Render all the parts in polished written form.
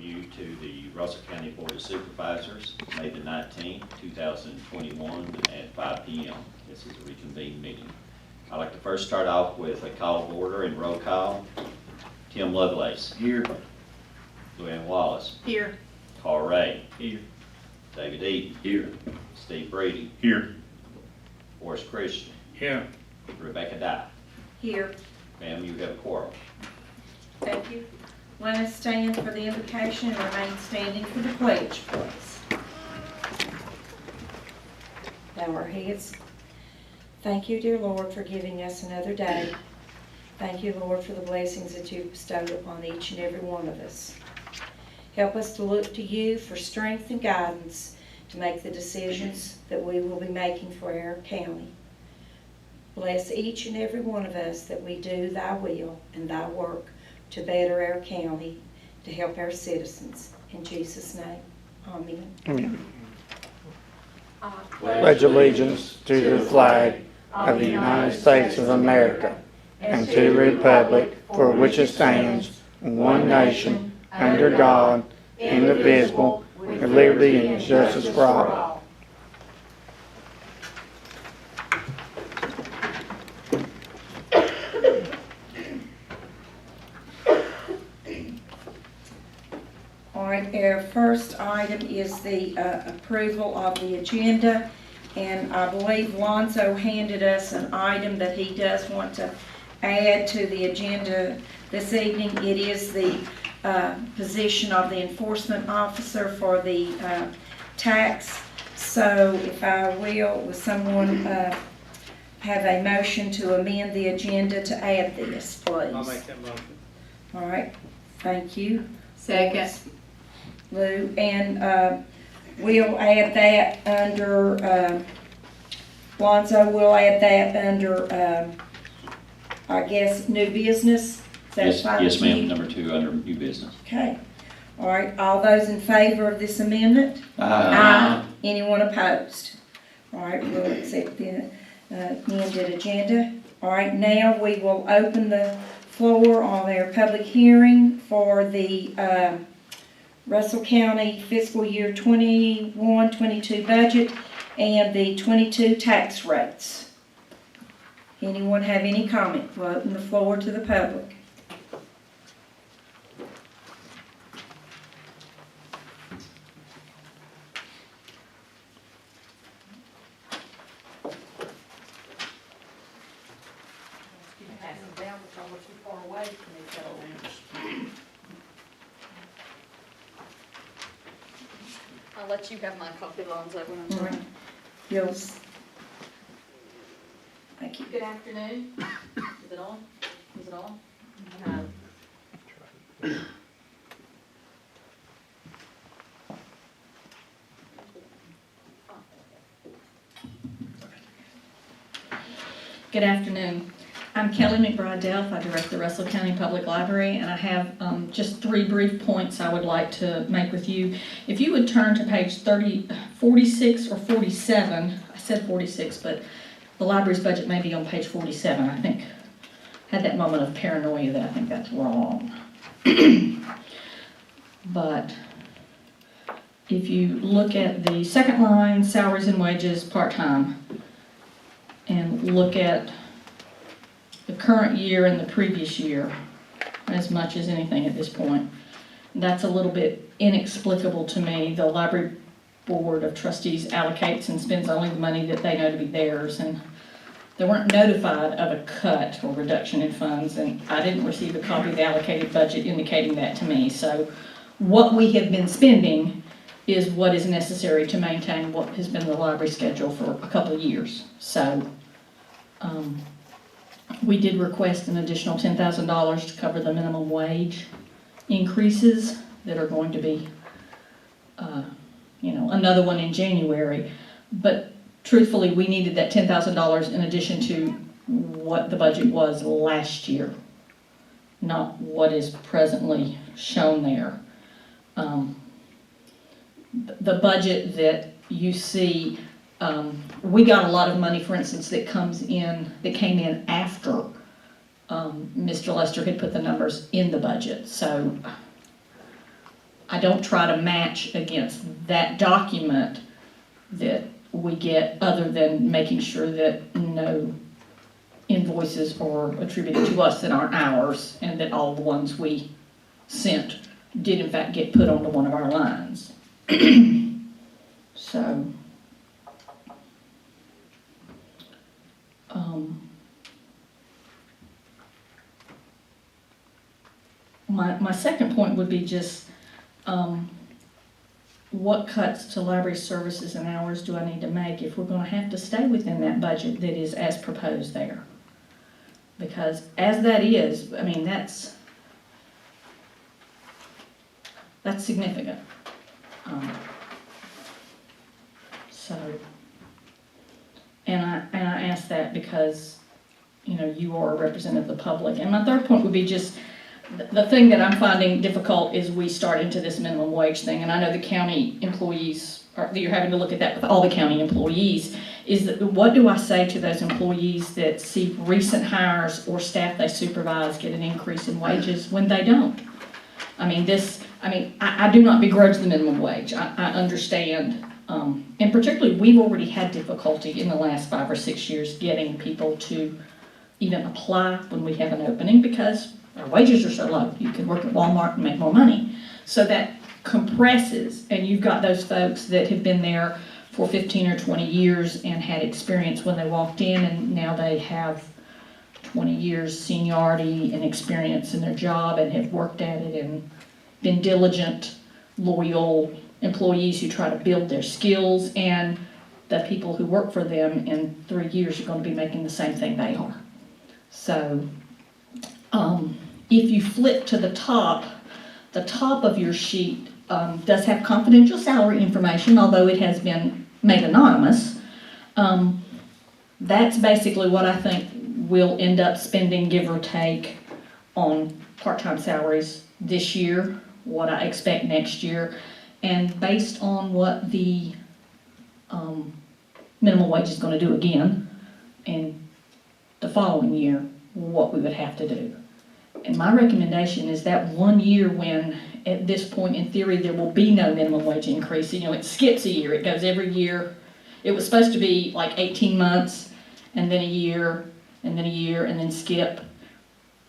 you to the Russell County Board of Supervisors, May the 19th, 2021 at 5 p.m. This is a reconvened meeting. I'd like to first start off with a call of order and roll call. Tim Lovelace. Here. Luann Wallace. Here. Carl Ray. Here. David Eaton. Here. Steve Brady. Here. Forrest Christian. Here. Rebecca Dye. Here. Ma'am, you have a quorum. Thank you. Let us stand for the invocation and remain standing for the pledge, please. Bow our heads. Thank you, dear Lord, for giving us another day. Thank you, Lord, for the blessings that you've bestowed upon each and every one of us. Help us to look to you for strength and guidance to make the decisions that we will be making for our county. Bless each and every one of us that we do thy will and thy work to better our county, to help our citizens. In Jesus' name, amen. Amen. Pledge allegiance to the flag of the United States of America and to the republic for which it stands, one nation, under God, indivisible, with liberty and justice for all. All right, our first item is the approval of the agenda, and I believe Lonzo handed us an item that he does want to add to the agenda this evening. It is the position of the enforcement officer for the tax. So if I will, would someone have a motion to amend the agenda to add this, please? I'll make that motion. All right, thank you. Second. Lou, and we'll add that under, Lonzo, we'll add that under, I guess, new business. Is that Yes, fine yes, with ma'am. you? Number 2 under new business. Okay. All right, all those in favor of this amendment? Aye. Anyone opposed? All right, we'll accept the amended agenda. All right, now we will open the floor on our public hearing for the Russell County fiscal year 21-22 budget and the 22 tax rates. Anyone have any comment? We'll open the floor to the public. I'll let you have my copy, Lonzo, when I'm All done. right. Yours. Thank you. Good afternoon. Is it on? Is it on? Good afternoon. I'm Kelly McBride-Delph. I direct the Russell County Public Library, and I have just 3 brief points I would like to make with you. If you would turn to page 46 or 47, I said 46, but the library's budget may be on page 47. I think I had that moment of paranoia that I think that's wrong. But if you look at the second line, salaries and wages, part-time, and look at the current year and the previous year as much as anything at this point, that's a little bit inexplicable to me. The library board of trustees allocates and spends only the money that they know to be theirs, and they weren't notified of a cut or reduction in funds, and I didn't receive a copy of the allocated budget indicating that to me. So what we have been spending is what is necessary to maintain what has been the library schedule for a couple of years. So we did request an additional $10,000 to cover the minimum wage increases that are going to be, another one in January. But truthfully, we needed that $10,000 in addition to what the budget was last year, not what is presently shown there. The budget that you see, we got a lot of money, for instance, that came in after Mr. Lester had put the numbers in the budget. So I don't try to match against that document that we get, other than making sure that no invoices are attributed to us that aren't ours, and that all the ones we sent did in fact get put onto one of our lines. So, my second point would be just, what cuts to library services and hours do I need to make if we're gonna have to stay within that budget that is as proposed there? Because as that is, I mean, that's significant. So, and I ask that because, you know, you are a representative of the public. And my third point would be just, the thing that I'm finding difficult is we start into this minimum wage thing, and I know the county employees, that you're having to look at that with all the county employees, is that what do I say to those employees that see recent hires or staff they supervise get an increase in wages when they don't? I mean, I do not begrudge the minimum wage. I understand, and particularly we've already had difficulty in the last 5 or 6 years getting people to even apply when we have an opening because our wages are so low. You can work at Walmart and make more money. So that compresses, and you've got those folks that have been there for 15 or 20 years and had experience when they walked in, and now they have 20 years seniority and experience in their job and have worked at it and been diligent, loyal employees who try to build their skills, and the people who work for them in 3 years are going to be making the same thing they are. So if you flip to the top of your sheet does have confidential salary information, although it has been made anonymous. That's basically what I think we'll end up spending, give or take, on part-time salaries this year, what I expect next year, and based on what the minimum wage is going to do again in the following year, what we would have to do. And my recommendation is that 1 year when, at this point in theory, there will be no minimum wage increase. You know, it skips a year. It goes every year. It was supposed to be like 18 months, and then a year, and then a year, and then skip.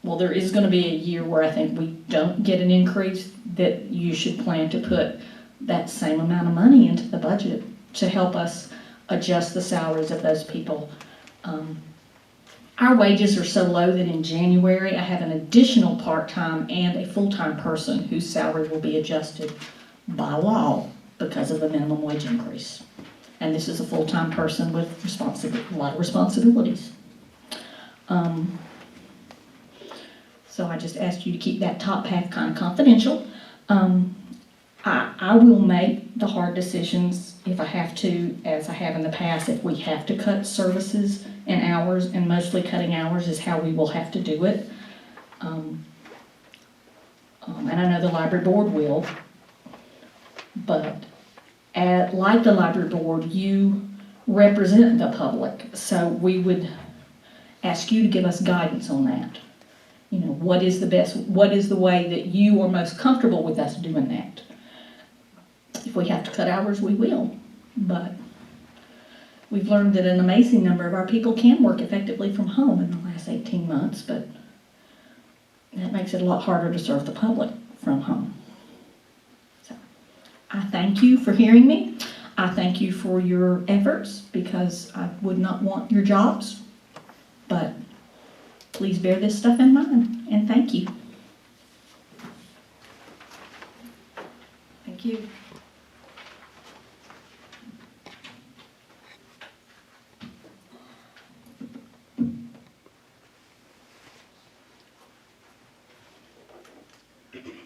Well, there is going to be a year where I think we don't get an increase, that you should plan to put that same amount of money into the budget to help us adjust the salaries of those people. Our wages are so low that in January I have an additional part-time and a full-time person whose salary will be adjusted by law because of the minimum wage increase. And this is a full-time person with a lot of responsibilities. So I just ask you to keep that top half kind of confidential. I will make the hard decisions if I have to, as I have in the past, if we have to cut services and hours, and mostly cutting hours is how we will have to do it. And I know the library board will, but like the library board, you represent the public, so we would ask you to give us guidance on that. You know, what is the way that you are most comfortable with us doing that? If we have to cut hours, we will, but we've learned that an amazing number of our people can work effectively from home in the last 18 months, but that makes it a lot harder to serve the public from home. So, I thank you for hearing me. I thank you for your efforts, because I would not want your jobs, but please bear this stuff in mind, and thank you. Thank you.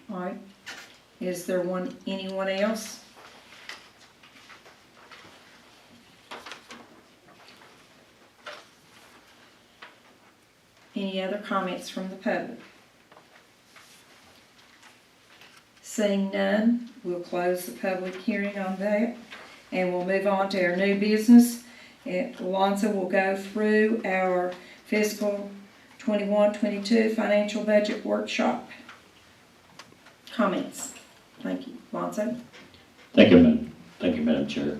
All right, is there anyone else? Any other comments from the public? Seeing none, we'll close the public hearing on that, and we'll move on to our new business. Alonzo will go through our fiscal 21-22 financial budget workshop. Comments? Thank you. Lonzo? Thank you, Madam Chair.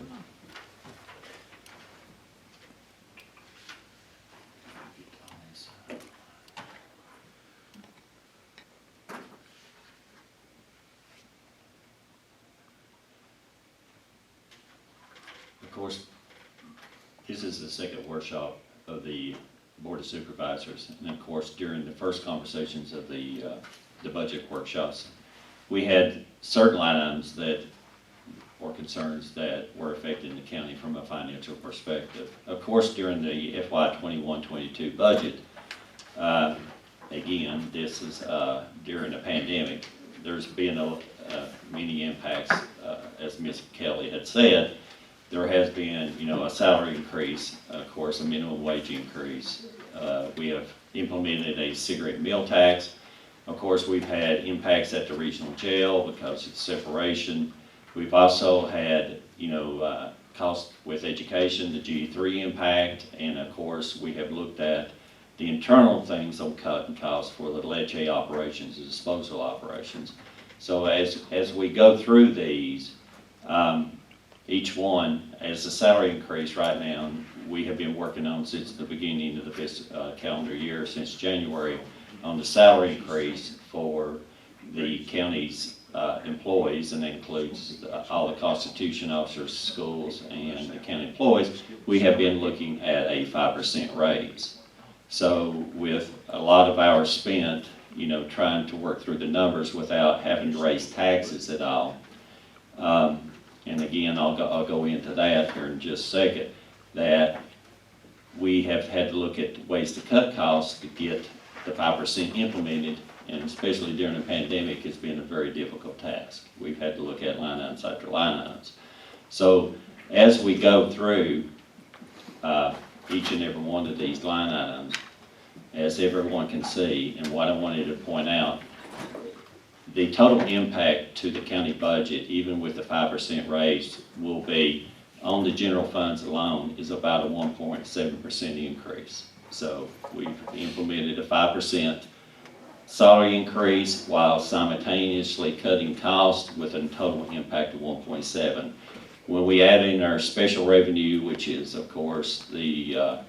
Of course, this is the second workshop of the Board of Supervisors, and of course, during the first conversations of the budget workshops, we had certain line items that or concerns that were affecting the county from a financial perspective. Of course, during the FY 21-22 budget, again, this is during the pandemic, there's been many impacts, as Ms. Kelly had said. There has been, a salary increase, of course, a minimum wage increase. We have implemented a cigarette meal tax. Of course, we've had impacts at the regional jail because of separation. We've also had, cost with education, the G3 impact, and of course, we have looked at the internal things on cutting costs for the Linchi operations, the disposal operations. So as we go through these, each one, as the salary increase right now, we have been working on since the beginning of this calendar year, since January, on the salary increase for the county's employees, and that includes all the Constitution officers, schools, and the county employees. We have been looking at a 5% raise. So with a lot of hours spent, trying to work through the numbers without having to raise taxes at all. And again, I'll go into that here in just a second, that we have had to look at ways to cut costs to get the 5% implemented, and especially during the pandemic, it's been a very difficult task. We've had to look at line items after line items. So as we go through each and every one of these line items, as everyone can see, and what I wanted to point out, the total impact to the county budget, even with the 5% raise, will be, on the general funds alone, is about a 1.7% increase. So we've implemented a 5% salary increase while simultaneously cutting costs with a total impact of 1.7. When we add in our special revenue, which is of course the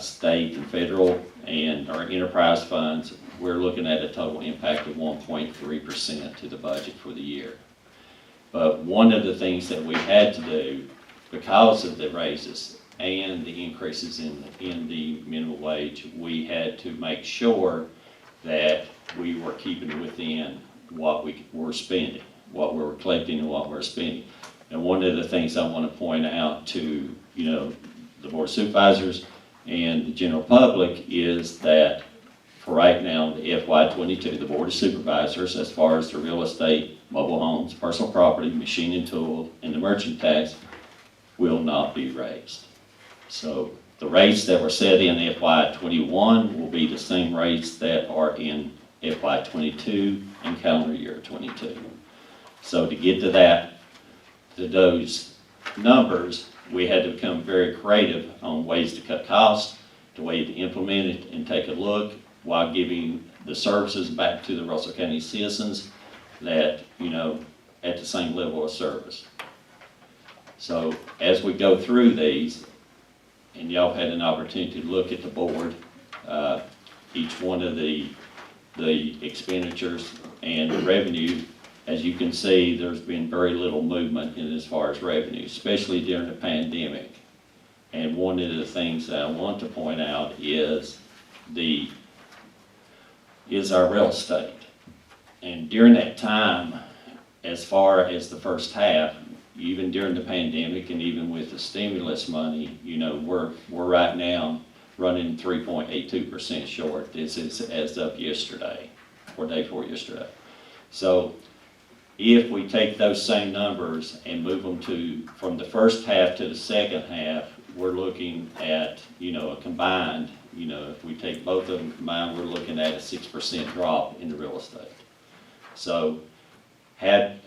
state and federal and our enterprise funds, we're looking at a total impact of 1.3% to the budget for the year. But one of the things that we had to do, because of the raises and the increases in the minimum wage, we had to make sure that we were keeping within what we were spending, what we were collecting and what we're spending. And one of the things I want to point out to, the Board of Supervisors and the general public is that for right now, the FY 22, the Board of Supervisors, as far as the real estate, mobile homes, personal property, machine and tool, and the merchant tax, will not be raised. So the rates that were set in FY 21 will be the same rates that are in FY 22 and calendar year 22. So to get to those numbers, we had to become very creative on ways to cut costs, the way to implement it and take a look while giving the services back to the Russell County citizens that, at the same level of service. So as we go through these, and y'all had an opportunity to look at the board, each one of the expenditures and the revenue, as you can see, there's been very little movement in as far as revenue, especially during the pandemic. And one of the things that I want to point out is our real estate. And during that time, as far as the first half, even during the pandemic and even with the stimulus money, we're right now running 3.82% short. This is as of yesterday, or day before yesterday. So if we take those same numbers and move them from the first half to the second half, we're looking at, a combined, if we take both of them combined, we're looking at a 6% drop in the real estate. So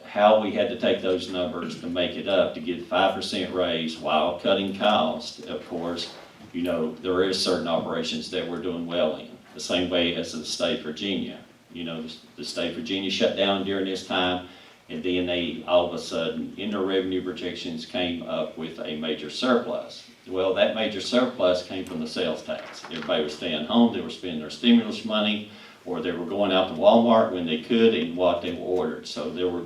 how we had to take those numbers to make it up to get 5% raise while cutting costs, of course, there is certain operations that we're doing well in. The same way as the state of Virginia. The state of Virginia shut down during this time, And then they, all of a sudden, in their revenue projections, came up with a major surplus. Well, that major surplus came from the sales tax. Everybody was staying home, they were spending their stimulus money, or they were going out to Walmart when they could and what they were ordered. So there were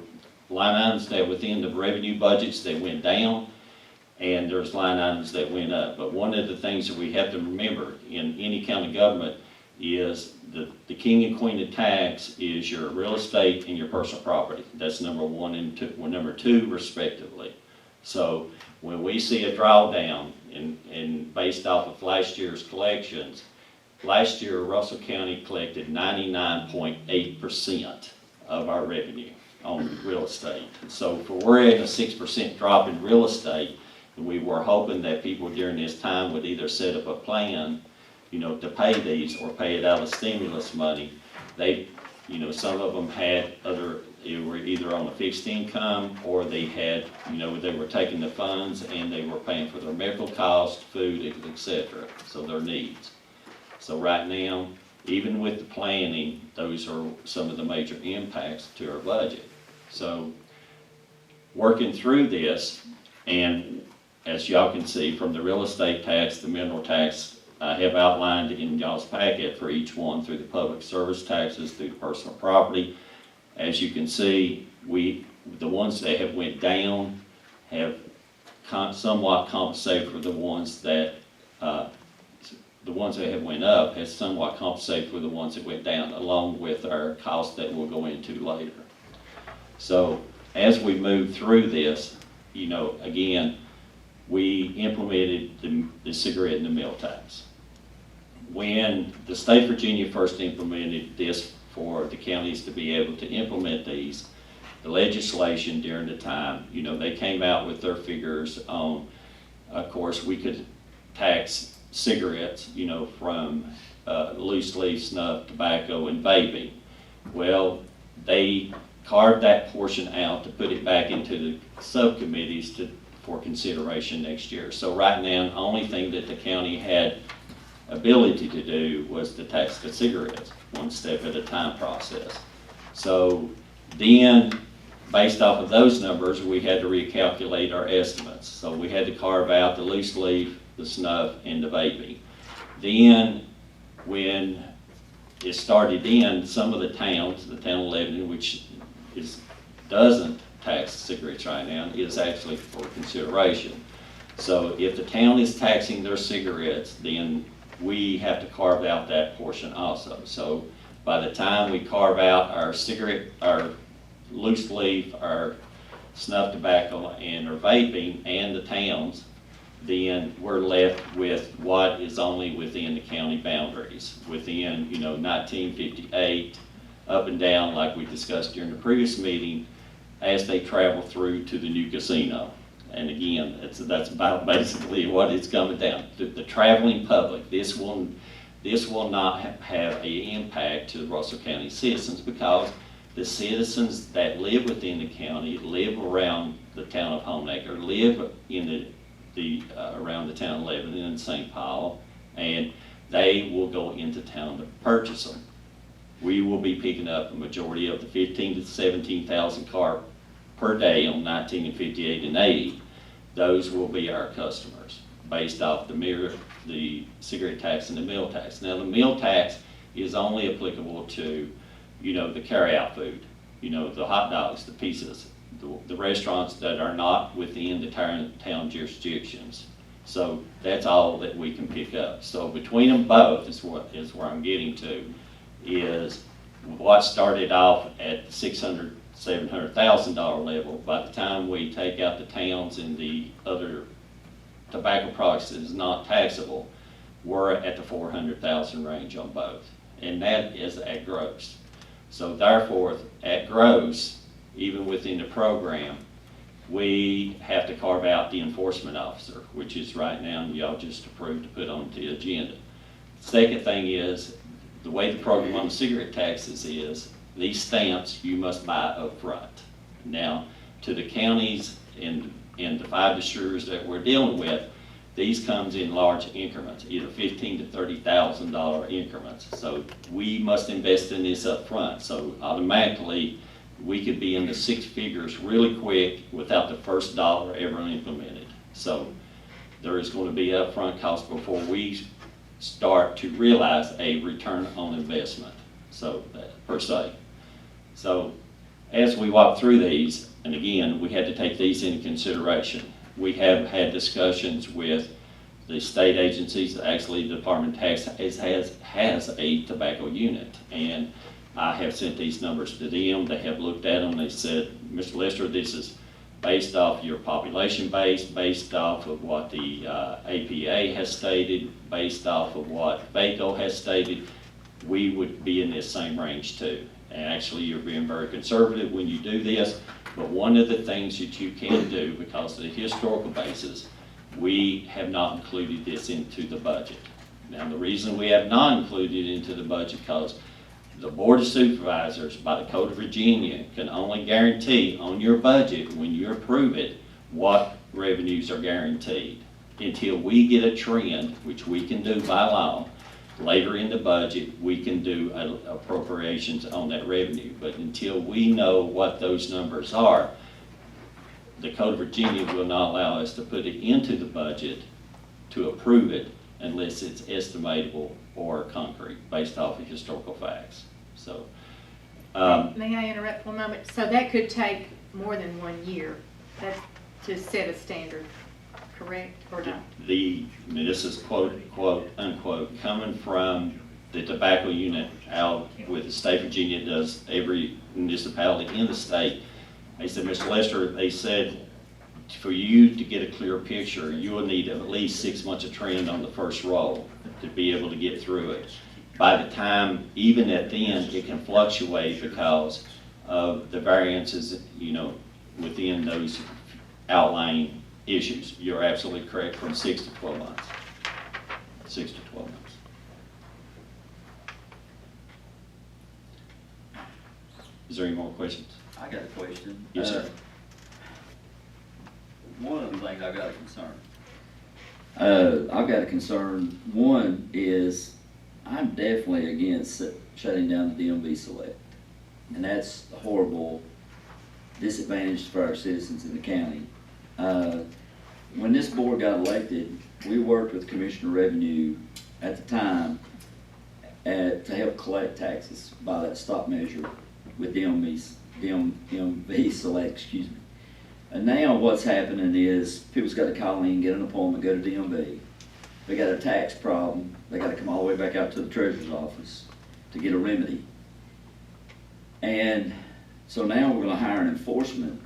line items that within the revenue budgets that went down, and there's line items that went up. But one of the things that we have to remember in any county government is the king and queen of tax is your real estate and your personal property. That's number one and two, well, number two respectively. So when we see a drawdown and based off of last year's collections, last year Russell County collected 99.8% of our revenue on real estate. So if we're at a 6% drop in real estate, we were hoping that people during this time would either set up a plan, you know, to pay these or pay it out of stimulus money. They, you know, some of them had they were either on a fixed income or they had, you know, they were taking the funds and they were paying for their medical costs, food, etc. So their needs. So right now, even with the planning, those are some of the major impacts to our budget. So working through this, and as y'all can see from the real estate tax, the mineral tax, I have outlined in y'all's packet for each one through the public service taxes, through the personal property. As you can see, the ones that have went down have somewhat compensated for the ones that have went up has somewhat compensated for the ones that went down, along with our costs that we'll go into later. So as we move through this, you know, again, we implemented the cigarette and the meal tax. When the state of Virginia first implemented this for the counties to be able to implement these, the legislation during the time, you know, they came out with their figures on, of course, we could tax cigarettes, you know, from loose leaf, snuff, tobacco, and vaping. Well, they carved that portion out to put it back into the subcommittees for consideration next year. So right now, the only thing that the county had ability to do was to tax the cigarettes, one step at a time process. So then, based off of those numbers, we had to recalculate our estimates. So we had to carve out the loose leaf, the snuff, and the vaping. Then, when it started in, some of the towns, the town of Lebanon, which doesn't tax cigarettes right now, is actually for consideration. So if the town is taxing their cigarettes, then we have to carve out that portion also. So by the time we carve out our cigarette, our loose leaf, our snuff tobacco, and our vaping, and the towns, then we're left with what is only within the county boundaries, within, you know, 1958, up and down, like we discussed during the previous meeting, as they travel through to the new casino. And again, that's about basically what it's coming down to. The traveling public, this will not have an impact to the Russell County citizens, because the citizens that live within the county, live around the town of Homeacre, live in around the town of Lebanon and St. Paul, and they will go into town to purchase them. We will be picking up a majority of the 15,000 to 17,000 car per day on 19 and 58 and 80. Those will be our customers based off the cigarette tax and the meal tax. Now the meal tax is only applicable to, you know, the carry-out food, you know, the hot dogs, the pizzas, the restaurants that are not within the town jurisdictions. So that's all that we can pick up. So between them both is where I'm getting to, is what started off at $600,000, $700,000 level. By the time we take out the towns and the other tobacco products that is not taxable, we're at the 400,000 range on both, and that is at gross. So therefore, at gross, even within the program, we have to carve out the enforcement officer, which is right now y'all just approved to put on the agenda. Second thing is, the way the program on the cigarette taxes is, these stamps you must buy up front. Now, to the counties and the 5 distributors that we're dealing with, these comes in large increments, either $15,000 to $30,000 increments. So we must invest in this up front. So automatically, we could be in the six figures really quick without the first dollar ever implemented. So there is going to be upfront costs before we start to realize a return on investment, so per se. So as we walk through these, and again, we had to take these into consideration. We have had discussions with the state agencies. Actually, the Department of Tax has a tobacco unit, and I have sent these numbers to them. They have looked at them. They said, Mr. Lester, this is based off your population base, based off of what the APA has stated, based off of what VACO has stated. We would be in this same range too. And actually, you're being very conservative when you do this, but one of the things that you can do, because of the historical basis, we have not included this into the budget. Now, the reason we have not included it into the budget, because the Board of Supervisors, by the Code of Virginia, can only guarantee on your budget, when you approve it, what revenues are guaranteed. Until we get a trend, which we can do by law, later in the budget, we can do appropriations on that revenue. But until we know what those numbers are, the Code of Virginia will not allow us to put it into the budget to approve it unless it's estimatable or concrete, based off of historical facts. So, May I interrupt for a moment? So that could take more than 1 year, that's to set a standard, correct, or not? this is quote unquote coming from the tobacco unit out with the state of Virginia. Does every municipality in the state. They said, Mr. Lester, they said, for you to get a clear picture, you will need at least 6 months of trend on the first roll to be able to get through it. By the time, even at the end, it can fluctuate because of the variances, within those outlying issues. You're absolutely correct, from 6 to 12 months. 6 to 12 months. Is there any more questions? I got a question. Yes, sir. One of the things I've got a concern. I've got a concern. One is I'm definitely against shutting down the DMV Select. And that's a horrible disadvantage for our citizens in the county. When this board got elected, we worked with Commissioner Revenue at the time to help collect taxes by that stop measure with DMV Select, excuse me. And now what's happening is people's got to call in, get an appointment, go to DMV. They got a tax problem, they got to come all the way back out to the treasurer's office to get a remedy. And so now we're going to hire an enforcement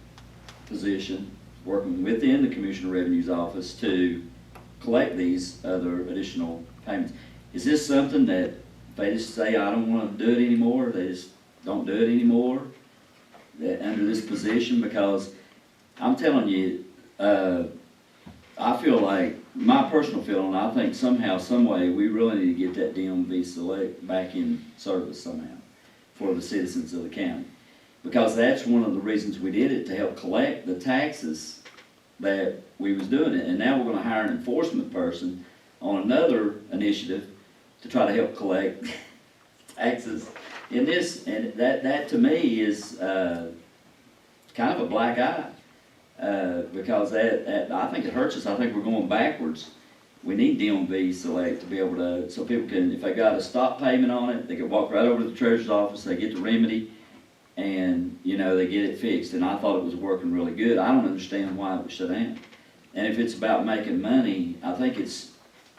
position working within the Commissioner of Revenue's office to collect these other additional payments. Is this something that they just say, I don't want to do it anymore, they just don't do it anymore under this position? Because I'm telling you, I feel like, my personal feeling, I think somehow, some way, we really need to get that DMV Select back in service somehow for the citizens of the county. Because that's one of the reasons we did it, to help collect the taxes that we was doing it. And now we're gonna hire an enforcement person on another initiative to try to help collect taxes in this. And that to me is kind of a black eye. Because that I think it hurts us. I think we're going backwards. We need DMV Select to be able to, so people can, if they got a stop payment on it, they can walk right over to the treasurer's office, they get the remedy, and they get it fixed. And I thought it was working really good. I don't understand why it was shut down. And if it's about making money, I think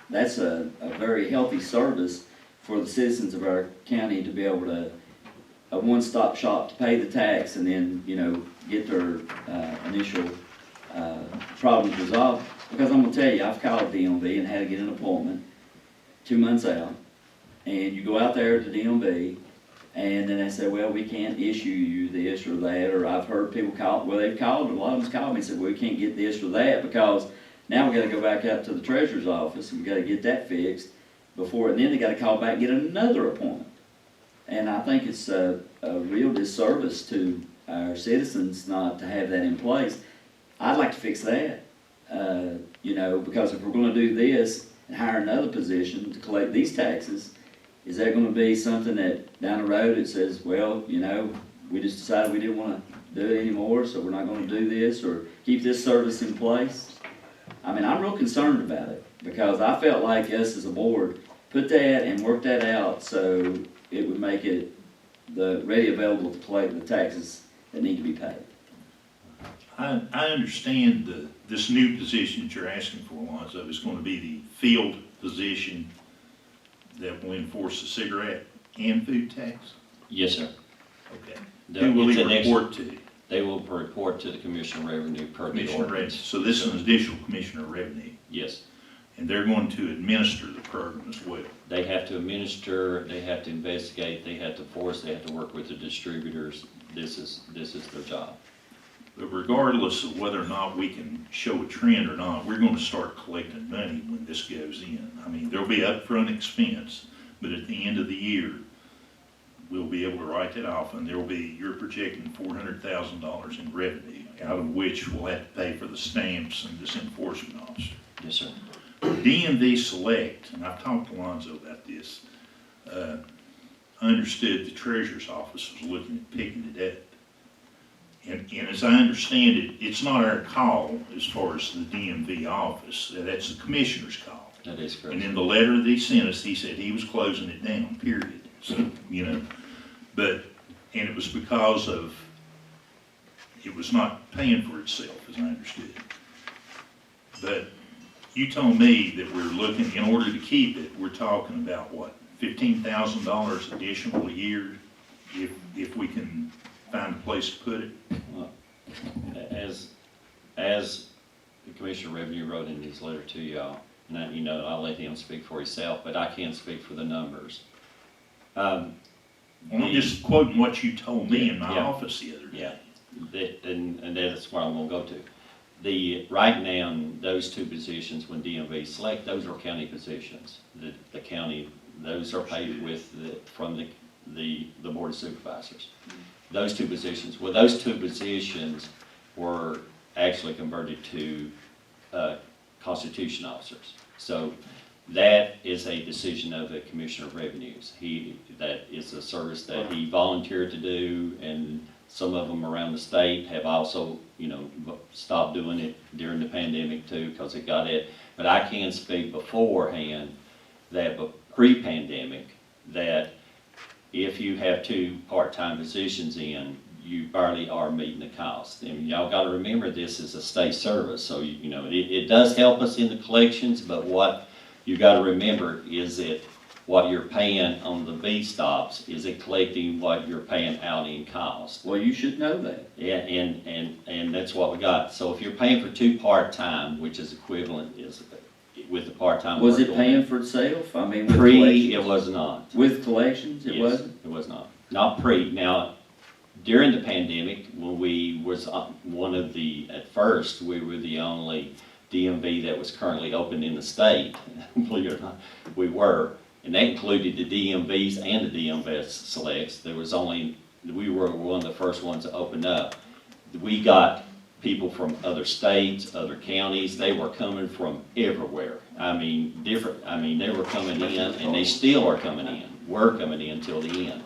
that's a very healthy service for the citizens of our county to be able to, a one-stop shop to pay the tax and then, get their initial problems resolved. Because I'm gonna tell you, I've called DMV and had to get an appointment 2 months out. And you go out there to DMV and then they say, well, we can't issue you this or that. Or I've heard people call, well, they've called, a lot of them's called me and said, well, we can't get this or that because now we gotta go back out to the treasurer's office and we gotta get that fixed before, and then they gotta call back and get another appointment. And I think it's a real disservice to our citizens not to have that in place. I'd like to fix that, because if we're gonna do this and hire another position to collect these taxes, is that gonna be something that down the road it says, well, we just decided we didn't wanna do it anymore, so we're not gonna do this or keep this service in place. I mean, I'm real concerned about it, because I felt like us as a board put that and worked that out so it would make it ready available to collect the taxes that need to be paid. I understand this new position that you're asking for, Alonzo, is going to be the field position that will enforce the cigarette and food tax? Yes, sir. Okay. The- Who will it's he an ex- report to? They will report to the Commissioner of Revenue per the Commissioner of Revenue. ordinance. So this is an additional Commissioner of Revenue, Yes. and they're going to administer the program as well. They have to administer, they have to investigate, they have to force, they have to work with the distributors. This is their job. But regardless of whether or not we can show a trend or not, we're going to start collecting money when this goes in. I mean, there'll be upfront expense, but at the end of the year, we'll be able to write that off, and you're projecting $400,000 in revenue, out of which we'll have to pay for the stamps and this enforcement officer. Yes, sir. DMV Select, and I've talked to Alonzo about this, I understood the treasurer's office was looking at picking it up. And as I understand it, it's not our call as far as the DMV office, that's the commissioner's call. That is correct. And in the letter that he sent us, he said he was closing it down, period. So, you know, and it was because it was not paying for itself, as I understood it. But you told me that we're looking, in order to keep it, we're talking about what, $15,000 additional a year if we can find a place to put it? Well, as the Commissioner of Revenue wrote in his letter to y'all, and you know, I'll let him speak for himself, but I can't speak for the numbers. I'm just quoting what you told me in my Yeah. office the other day. Yeah, and that's what I'm gonna go to. Right now, those two positions, when DMV select, those are county positions. The county, those are paid from the Board of Supervisors. Those two positions were actually converted to Constitution officers. So that is a decision of the Commissioner of Revenues. That is a service that he volunteered to do, and some of them around the state have also, stopped doing it during the pandemic too, because it got it. But I can speak beforehand that pre-pandemic, that if you have two part-time positions in, you barely are meeting the cost. And y'all gotta remember, this is a state service, so it does help us in the collections, but what you gotta remember is that what you're paying on the B stops, is it collecting what you're paying out in cost? Well, you should know that. Yeah, and that's what we got. So if you're paying for two part-time, which is equivalent, is with the part-time. Was work it on paying for itself? I mean, with Pre, it collections? was not. With collections, it Yes, wasn't? it was not. Not pre. Now, during the pandemic, when we was at first, we were the only DMV that was currently open in the state. Believe it or not, we were. And that included the DMVs and the DMV selects. We were one of the first ones to open up. We got people from other states, other counties. They were coming from everywhere. I mean, they were coming in, and they still are coming in. We're coming in till the end.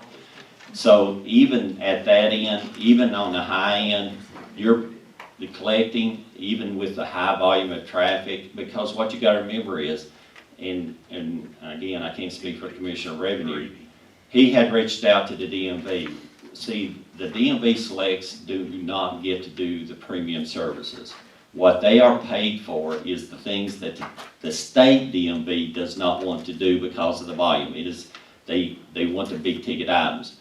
So even at that end, even on the high end, the collecting, even with the high volume of traffic, because what you gotta remember is, and again, I can't speak for the Commissioner of Revenue, he had reached out to the DMV. See, the DMV selects do not get to do the premium services. What they are paid for is the things that the state DMV does not want to do because of the volume. They want the big ticket items.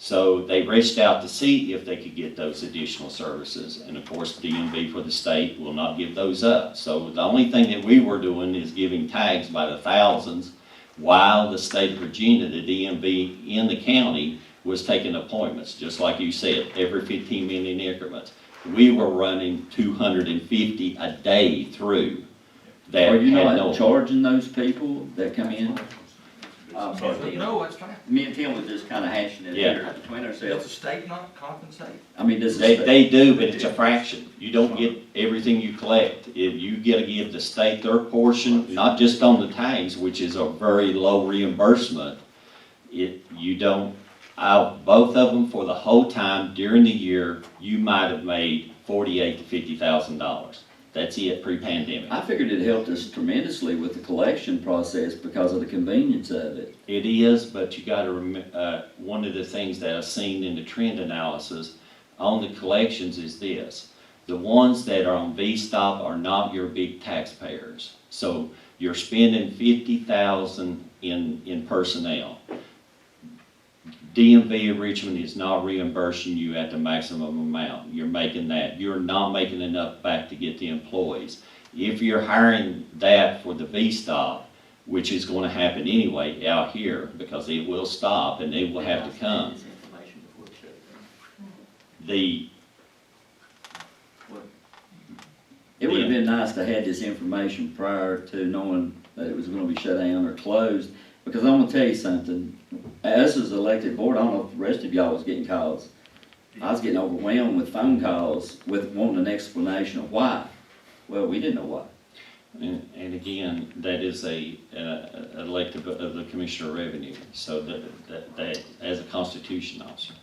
So they reached out to see if they could get those additional services, and of course DMV for the state will not give those up. So the only thing that we were doing is giving tags by the thousands, while the state of Virginia, the DMV in the county, was taking appointments, just like you said, every 15-minute increments. We were running 250 a day through that. Are you had not no charging those people that come in? No, it's fine. Me and Tim were just kind of hashing it Yeah. here between Does the ourselves. state not compensate? I mean, does the They, state? they do, but it's a fraction. You don't get everything you collect. If you gotta give the state their portion, not just on the tags, which is a very low reimbursement, both of them for the whole time during the year, you might have made $48,000 to $50,000. That's it pre-pandemic. I figured it helped us tremendously with the collection process because of the convenience of it. It is, but you gotta remember, one of the things that I've seen in the trend analysis on the collections is this. The ones that are on V-stop are not your big taxpayers. So you're spending $50,000 in personnel. DMV of Richmond is not reimbursing you at the maximum amount. You're making that. You're not making enough back to get the employees. If you're hiring that for the V-stop, which is going to happen anyway out here because it will stop and they will have to come. It would have been nice to have this information prior to knowing that it was going to be shut down or closed. Because I'm gonna tell you something, us as elected board, I don't know if the rest of y'all was getting calls. I was getting overwhelmed with phone calls with wanting an explanation of why. Well, we didn't know why. And again, that is a elective of the Commissioner of Revenue, so that as a Constitution officer.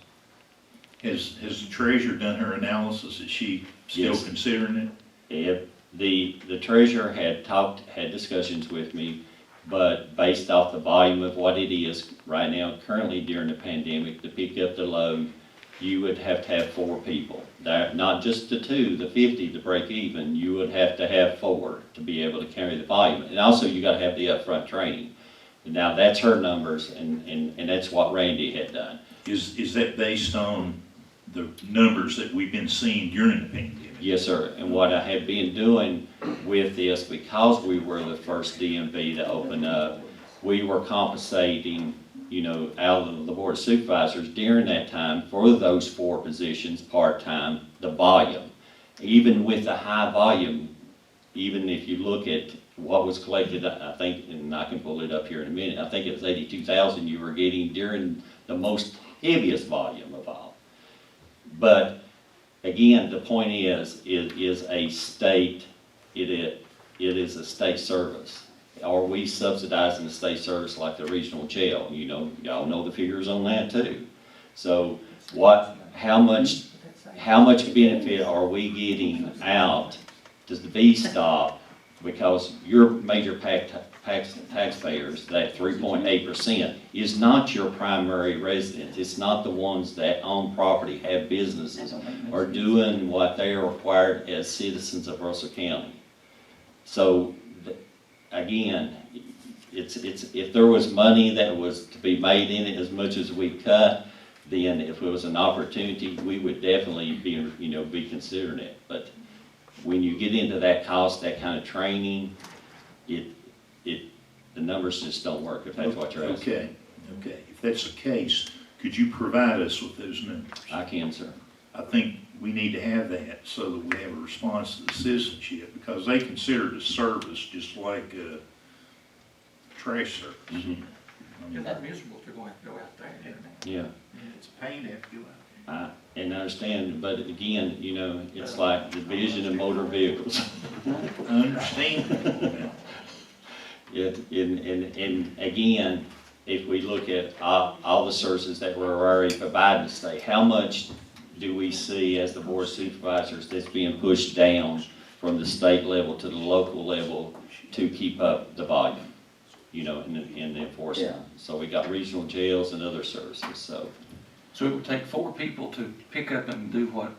Has the treasurer done her analysis? Is she still Yes. considering it? The treasurer had discussions with me, but based off the volume of what it is right now, currently during the pandemic, to pick up the load, you would have to have 4 people. Not just the 2, the 50 to break even, you would have to have 4 to be able to carry the volume. And also you gotta have the upfront training. Now that's her numbers and that's what Randy had done. Is that based on the numbers that we've been seeing during the pandemic? Yes, sir. And what I have been doing with this, because we were the first DMV to open up, we were compensating, out of the Board of Supervisors during that time for those 4 positions, part-time, the volume. Even with the high volume, even if you look at what was collected, I think, and I can pull it up here in a minute, I think it was 82,000 you were getting during the most heaviest volume of all. But again, the point is, it is a state, it is a state service. Are we subsidizing the state service like the regional jail? Y'all know the figures on that too. So how much benefit are we getting out? Does the V-stop, because your major taxpayers, that 3.8%, is not your primary residence. It's not the ones that own property, have businesses, are doing what they are required as citizens of Russell County. So, again, if there was money that was to be made in it, as much as we cut, then if it was an opportunity, we would definitely be considering it. But when you get into that cost, that kind of training, the numbers just don't work, if that's what you're asking. Okay. If that's the case, could you provide us with those numbers? I can, sir. I think we need to have that so that we have a response to the citizenship, because they consider it a service just like a trash service. Mhm. Isn't that miserable to go out there and do that? Yeah. It's a pain to have to go out And I understand, but again, it's like the division of motor vehicles. I understand. And again, if we look at all the services that we're already providing to the state, how much do we see as the Board of Supervisors that's being pushed down from the state level to the local level to keep up the volume, in the enforcement? Yeah. So we got regional jails and other services, so. So it would take 4 people to pick up and do what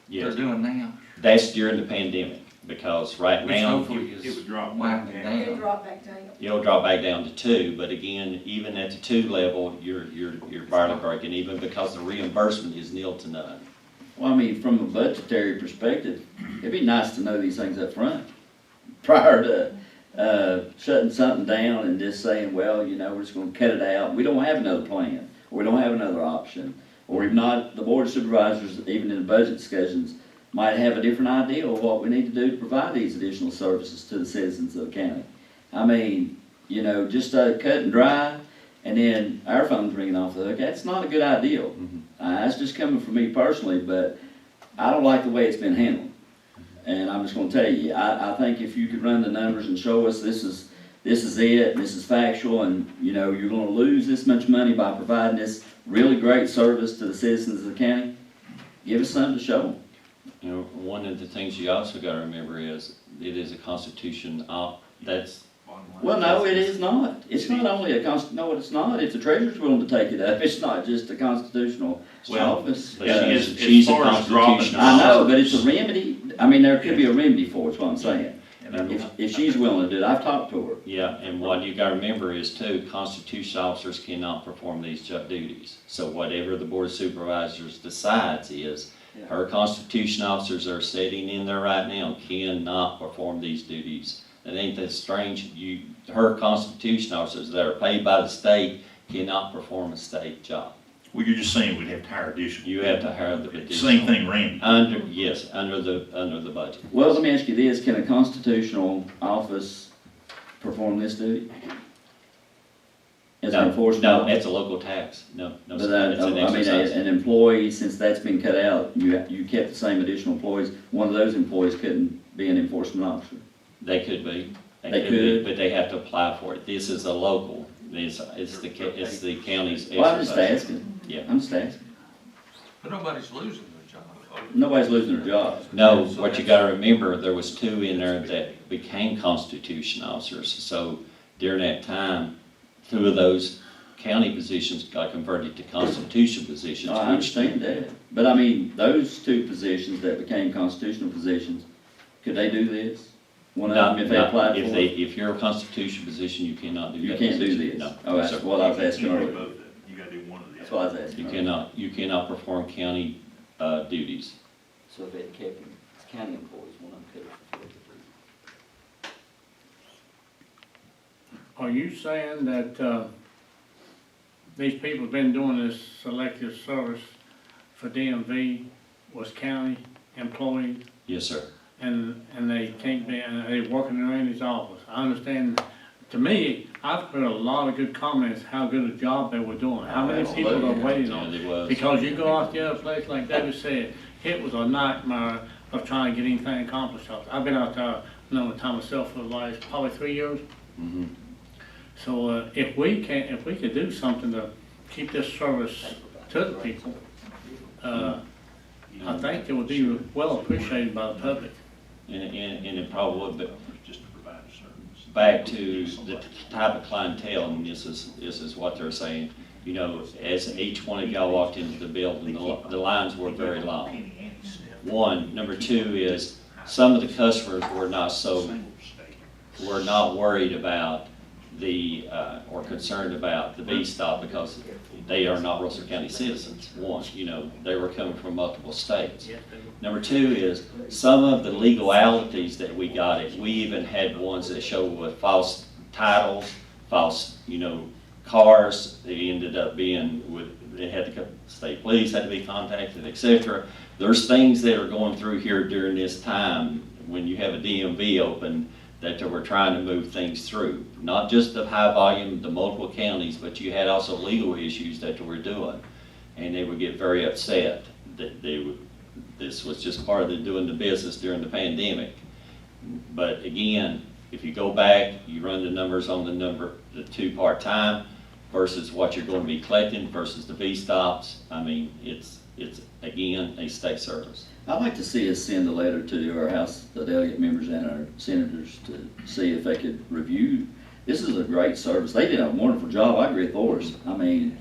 they're Yes, doing now? that's during the pandemic, because right Which now, hopefully is It would drop winding back down. It'll drop back down. it'll drop back down to 2, but again, even at the 2 level, you're barely breaking even because the reimbursement is nil to none. Well, I mean, from a budgetary perspective, it'd be nice to know these things up front prior to shutting something down and just saying, well, we're just gonna cut it out. We don't have another plan, or we don't have another option. Or if not, the Board of Supervisors, even in the budget discussions, might have a different idea of what we need to do to provide these additional services to the citizens of the county. I mean, just cut and dry, and then our phone's ringing off the hook, that's not a good idea. That's just coming from me personally, but I don't like the way it's been handled. And I'm just gonna tell you, I think if you could run the numbers and show us this is it, this is factual, and you're gonna lose this much money by providing this really great service to the citizens of the county, give us something to show them. You know, one of the things you also gotta remember is, it is a constitution, that's, Well, no, it is not. It's not only no, it's not. If the treasurer's willing to take it up, it's not just a constitutional Well, office. but Yeah, she's, as she's a far as dropping constitutional. I know, officer. but it's a remedy. I mean, there could be a remedy for it, is what I'm saying. And If she's willing to do it, I've talked to her. Yeah, and what you gotta remember is too, constitutional officers cannot perform these duties. So whatever the board of supervisors decides is, Yeah. her constitutional officers are sitting in there right now, cannot perform these duties. It ain't that strange, her constitutional officers that are paid by the state cannot perform a state job. Well, you're just saying we'd have to hire additional. You have to hire the additional. Same thing, Randy. Yes, under the budget. Well, let me ask you this, can a constitutional office perform this duty? As an enforcement? No, it's a local tax, no, But sir, it's an I mean, exercise. an employee, since that's been cut out, you kept the same additional employees, one of those employees couldn't be an enforcement officer. They could be. They could. But they have to apply for it. This is a local, it's the county's Well, I'm just exercise. asking. Yeah. I'm just asking. But nobody's losing their job. Nobody's losing their jobs. No, what you gotta remember, there was 2 in there that became constitution officers. So during that time, 2 of those county positions got converted to constitution positions. I understand that. But I mean, those 2 positions that became constitutional positions, could they do this? One of them, if they applied for it? If you're a constitution position, you cannot do You that can't do position. this? No. Oh, that's sir. what I was asking You gotta do earlier. both of them. You gotta do one of the That's other. what I was asking You earlier. you cannot perform county, duties. So if it kept him, it's county employees, one of them could have fulfilled the Are you saying that, these people have been doing this selective service for DMV was county employees Yes, sir. and they can't be, and they're working in Randy's office? I understand, to me, I've heard a lot of good comments, how good a job they were doing, how many people are waiting Yeah, on. there was. Because you go out the other place, like David said, it was a nightmare of trying to get anything accomplished. I've been out there, time myself for the last probably 3 years. Mhm. So, if we could do something to keep this service to the people, I think it would be well appreciated by the public. And it probably would, but Just to provide a service. back to the type of clientele, and this is what they're saying, you know, as each one of y'all walked into the building, the lines were very long. One, number 2 is, some of the customers were not worried about or concerned about the V-stop because they are not Russell County citizens. One, you know, they were coming from multiple states. Number 2 is, some of the legalities that we got it, we even had ones that show with false titles, false, cars. They ended up being they had to, state police had to be contacted, etc. There's things that are going through here during this time when you have a DMV open that we're trying to move things through. Not just the high volume, the multiple counties, but you had also legal issues that we're doing. And they would get very upset that this was just part of doing the business during the pandemic. But again, if you go back, you run the numbers on the 2 part-time versus what you're going to be collecting versus the V-stops, I mean, it's again, a state service. I'd like to see us send a letter to our House, the delegate members and our senators to see if they could review. This is a great service. They did a wonderful job. I agree with Horace. I mean,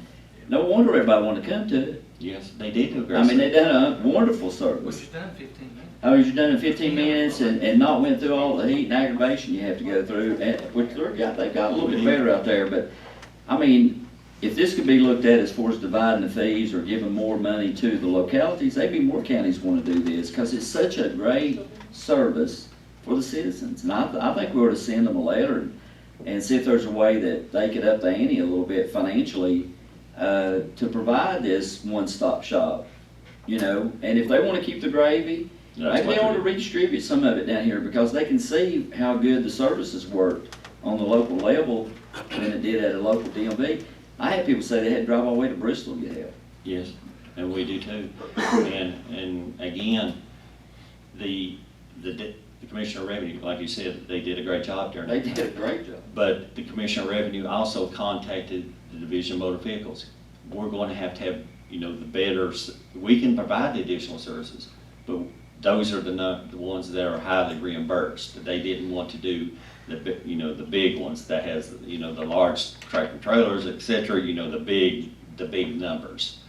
no wonder everybody wanted to come to it. Yes, they did do a great I mean, they service. done a wonderful Which service. is done 15 minutes. I mean, you've done it in 15 minutes and not went through all the heat and aggravation you have to go through, and, which they've got a little bit better out there, but, I mean, if this could be looked at as far as dividing the fees or giving more money to the localities, maybe more counties want to do this, because it's such a great service for the citizens. And I think we ought to send them a letter and see if there's a way that they could up the ante a little bit financially to provide this one-stop shop, and if they want to keep the gravy, That's maybe what they ought they to do. redistribute some of it down here, because they can see how good the services worked on the local level than it did at a local DMV. I had people say they had to drive all the way to Bristol to get help. Yes, and we do too. And again, the Commissioner of Revenue, like you said, they did a great job during They that. did a great job. But the Commissioner of Revenue also contacted the Division of Motor Vehicles. we're going to have, the better, we can provide the additional services, but those are the ones that are highly reimbursed. They didn't want to do the big ones that has, the large tractor trailers, et cetera, the big numbers.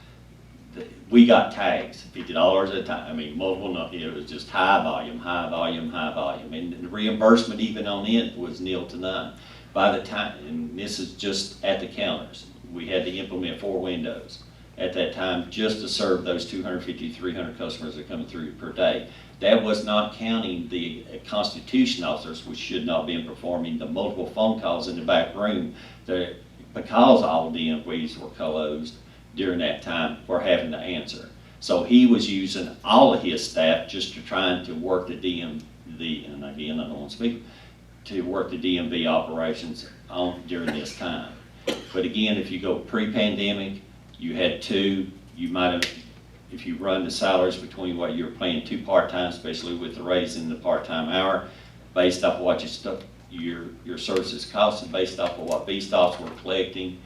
We got tags, $50 at a time. I mean, multiple, it was just high volume, and the reimbursement even on it was nil to none. By the time, and this is just at the counters, we had to implement 4 windows at that time just to serve those 250, 300 customers that are coming through per day. That was not counting the Constitution officers, which should not be performing the multiple phone calls in the back room because all the employees were closed during that time for having to answer. So he was using all of his staff just to trying to work the DMV, and again, I don't want to speak, to work the DMV operations on during this time. But again, if you go pre-pandemic, you had 2, you might have, if you run the salaries between what you're paying 2 part-time, especially with the raise in the part-time hour, based off of what your services cost, and based off of what B-Stops were collecting,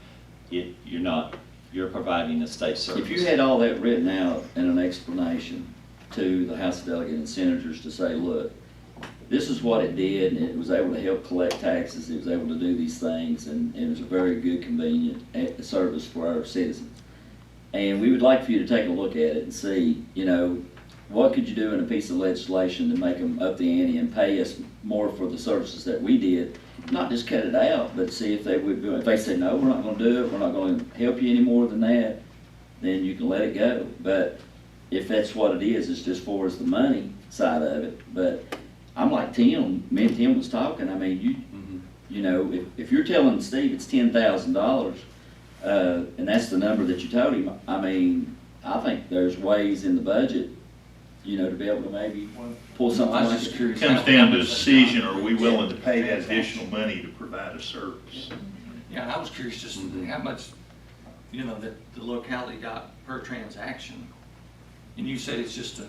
you're providing a state service. If you had all that written out in an explanation to the House of Delegates and Senators to say, look, this is what it did, and it was able to help collect taxes, it was able to do these things, and it was a very good, convenient service for our citizens. And we would like for you to take a look at it and see, what could you do in a piece of legislation to make them up the ante and pay us more for the services that we did? Not just cut it out, but see if they would do it. If they say, no, we're not going to do it, we're not going to help you any more than that, then you can let it go. But if that's what it is, it's just for us the money side of it. But I'm like Tim, me and Tim was talking, I mean, if you're telling Steve it's $10,000, and that's the number that you told him, I mean, I think there's ways in the budget, to be able to maybe pull something I was like just it. curious. It comes down to a decision, are we willing to pay that additional money to provide a service? Yeah, and I was curious just how much, that the locality got per transaction. And you said it's just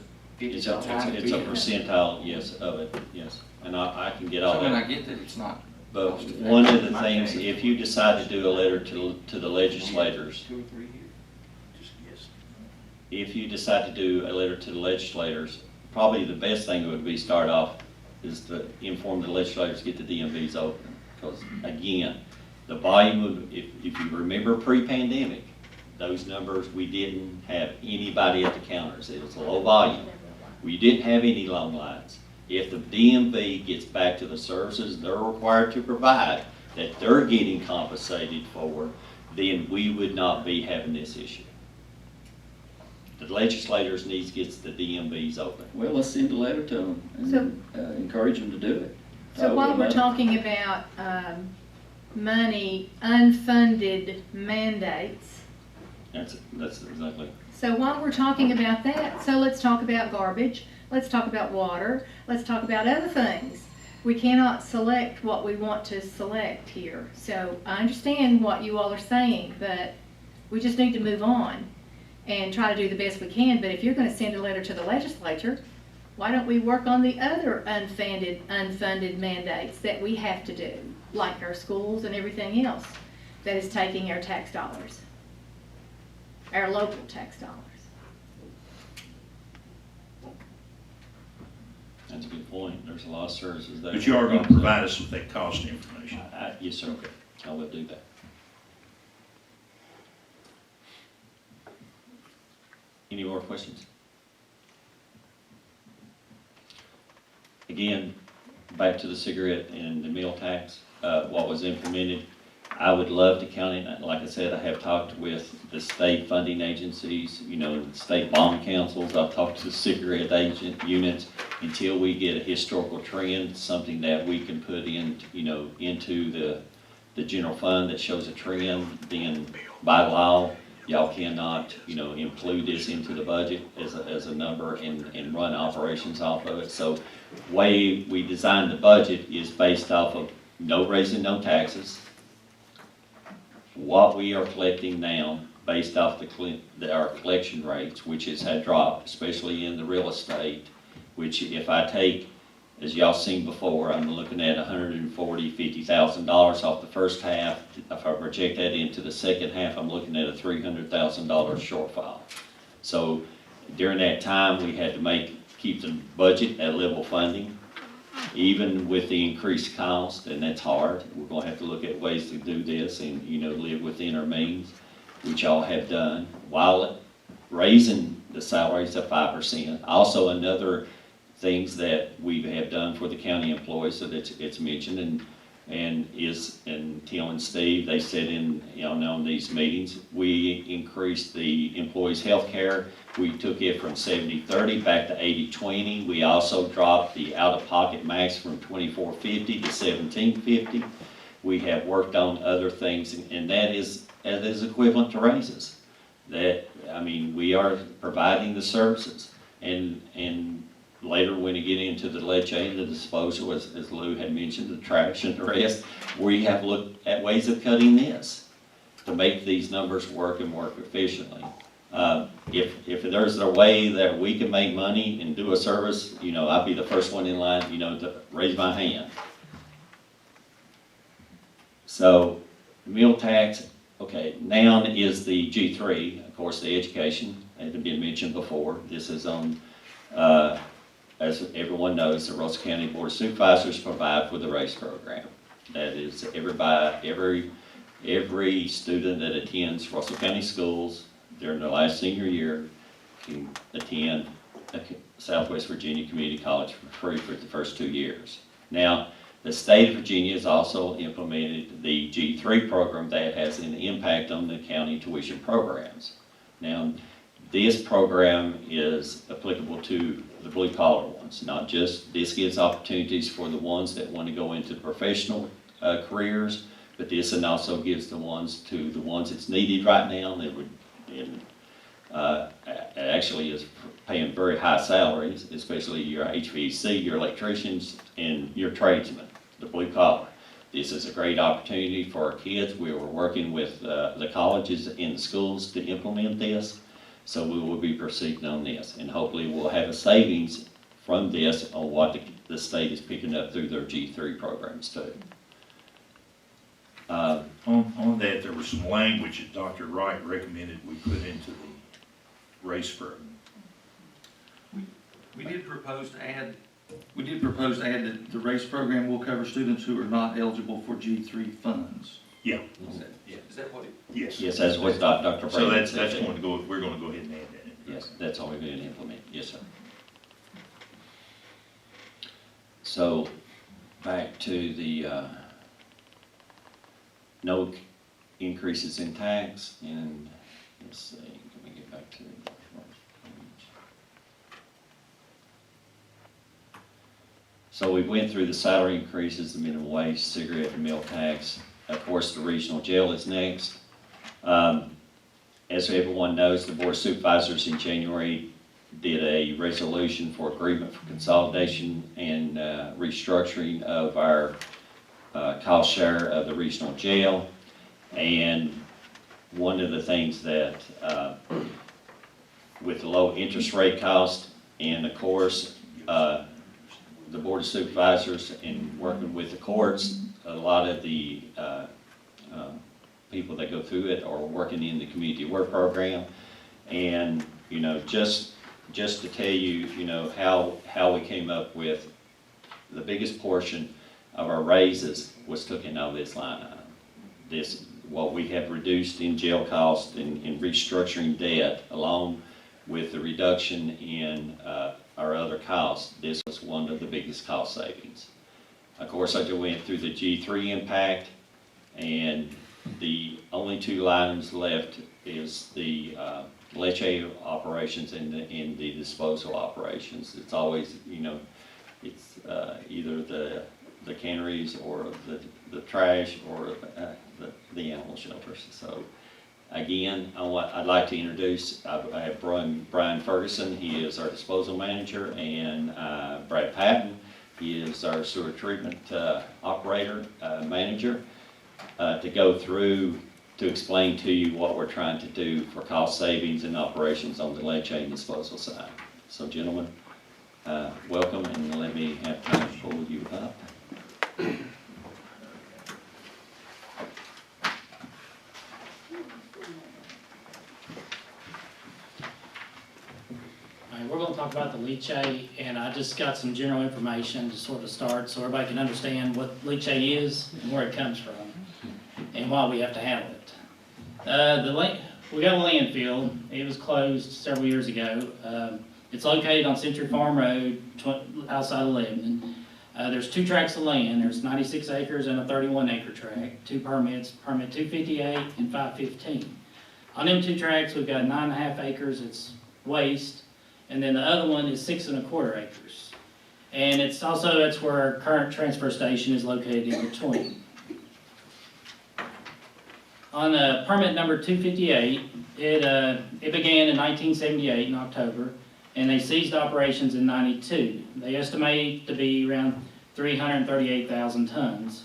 It's a percentile, yes, of it, yes. And I can get all So, I mean, I that. get that it's not. But cost effective. one of the things, if you decide to do a letter to the legislators, 2 or 3 years. Just guess. if you decide to do a letter to the legislators, probably the best thing would be start off is to inform the legislators, get the DMVs open. Because again, the volume of, if you remember pre-pandemic, those numbers, we didn't have anybody at the counters. It was a low volume. We didn't have any long lines. If the DMV gets back to the services they're required to provide, that they're getting compensated for, then we would not be having this issue. The legislators needs to get the DMVs open. Well, let's send a letter to them and encourage them to do it. So while we're talking about money, unfunded mandates, That's exactly. so while we're talking about that, so let's talk about garbage, let's talk about water, let's talk about other things. We cannot select what we want to select here. So I understand what you all are saying, but we just need to move on and try to do the best we can. But if you're going to send a letter to the legislature, why don't we work on the other unfunded mandates that we have to do, like our schools and everything else that is taking our tax dollars, our local tax dollars. That's a good point. There's a lot of services there. But you are going to provide us with that cost information. Yes, sir. I will do that. Any more questions? Again, back to the cigarette and the meal tax, what was implemented. I would love to count it. Like I said, I have talked with the state funding agencies, the state bond councils. I've talked to the cigarette agent units. Until we get a historical trend, something that we can put in, into the general fund that shows a trend, then by law, y'all cannot, include this into the budget as a number and run operations off of it. So way we design the budget is based off of no raising, no taxes. What we are collecting now, based off our collection rates, which has had dropped, especially in the real estate, which if I take as y'all seen before, I'm looking at $150,000 off the first half. If I project that into the second half, I'm looking at a $300,000 shortfall. So during that time, we had to keep the budget at level funding, even with the increased cost, and that's hard. We're gonna have to look at ways to do this and, live within our means, which y'all have done, while raising the salaries to 5%. Also, another things that we have done for the county employees, so that it's mentioned, and Tim and Steve, they said in these meetings, we increased the employees' health care. We took it from 70-30 back to 80-20. We also dropped the out-of-pocket max from $24.50 to $17.50. We have worked on other things, and that is equivalent to raises. We are providing the services, and later, when you get into the leachate and the disposal, as Lou had mentioned, the trash and the rest, we have looked at ways of cutting this to make these numbers work and work efficiently. If there's a way that we can make money and do a service, I'd be the first one in line, to raise my hand. So, meal tax, okay, now is the G3, of course, the education, as had been mentioned before. This is on, as everyone knows, the Russell County Board of Supervisors provide for the RACE program. That is, every student that attends Russell County schools during their last senior year can attend Southwest Virginia Community College for free for the first 2 years. Now, the state of Virginia has also implemented the G3 program that has an impact on the county tuition programs. Now, this program is applicable to the blue collar ones, not just, this gives opportunities for the ones that want to go into professional careers, but this and also gives the ones it's needed right now that would, actually is paying very high salaries, especially your HVAC, your electricians, and your tradesmen, the blue collar. This is a great opportunity for our kids. We were working with the colleges and the schools to implement this. So we will be proceeding on this, and hopefully we'll have a savings from this on what the state is picking up through their G3 programs too. On that, there was some language that Dr. Wright recommended we put into the RACE program. We did propose to add that the RACE program will cover students who are not eligible for G3 funds. Yeah. Is that what it? Yes. Yes, that's what Dr. So Brandon that's said. going to go, we're going to go ahead and add that in. Yes, that's all we're going to implement. Yes, sir. So, back to the no increases in tax, and let's see, can we get back to the first page? So we went through the salary increases, the minimum wage, cigarette and meal tax. Of course, the regional jail is next. As everyone knows, the Board of Supervisors in January did a resolution for agreement for consolidation and restructuring of our cost share of the regional jail. And one of the things that, with the low interest rate cost, and of course, the Board of Supervisors in working with the courts, a lot of the people that go through it are working in the community work program. And, just to tell you, how we came up with the biggest portion of our raises was taken out of this line item. This, what we have reduced in jail costs and in restructuring debt, along with the reduction in our other costs, this was one of the biggest cost savings. Of course, I just went through the G3 impact, and the only two items left is the leachate operations and the disposal operations. It's always, it's either the canneries or the trash or the animal shelters. So again, I'd like to introduce, I have Brian Ferguson, he is our disposal manager, and Brad Patton, he is our sewer treatment operator, manager, to go through to explain to you what we're trying to do for cost savings and operations on the leachate and disposal side. So gentlemen, welcome, and let me have time talk about the leachate, and I just got some general information to sort of start, so everybody can understand what leachate is and where it comes from, and why we have to handle it. We got a landfill. It was closed several years ago. It's located on Century Farm Road, outside of Lebanon. There's 2 tracts of land. There's 96 acres and a 31-acre tract. 2 permits, permit 258 and 515. On them 2 tracts, we've got 9.5 acres. It's waste, and then the other one is 6.25 acres. And it's also, that's where our current transfer station is located in between. On permit number 258, it began in 1978 in October, and they ceased operations in 92. They estimate to be around 338,000 tons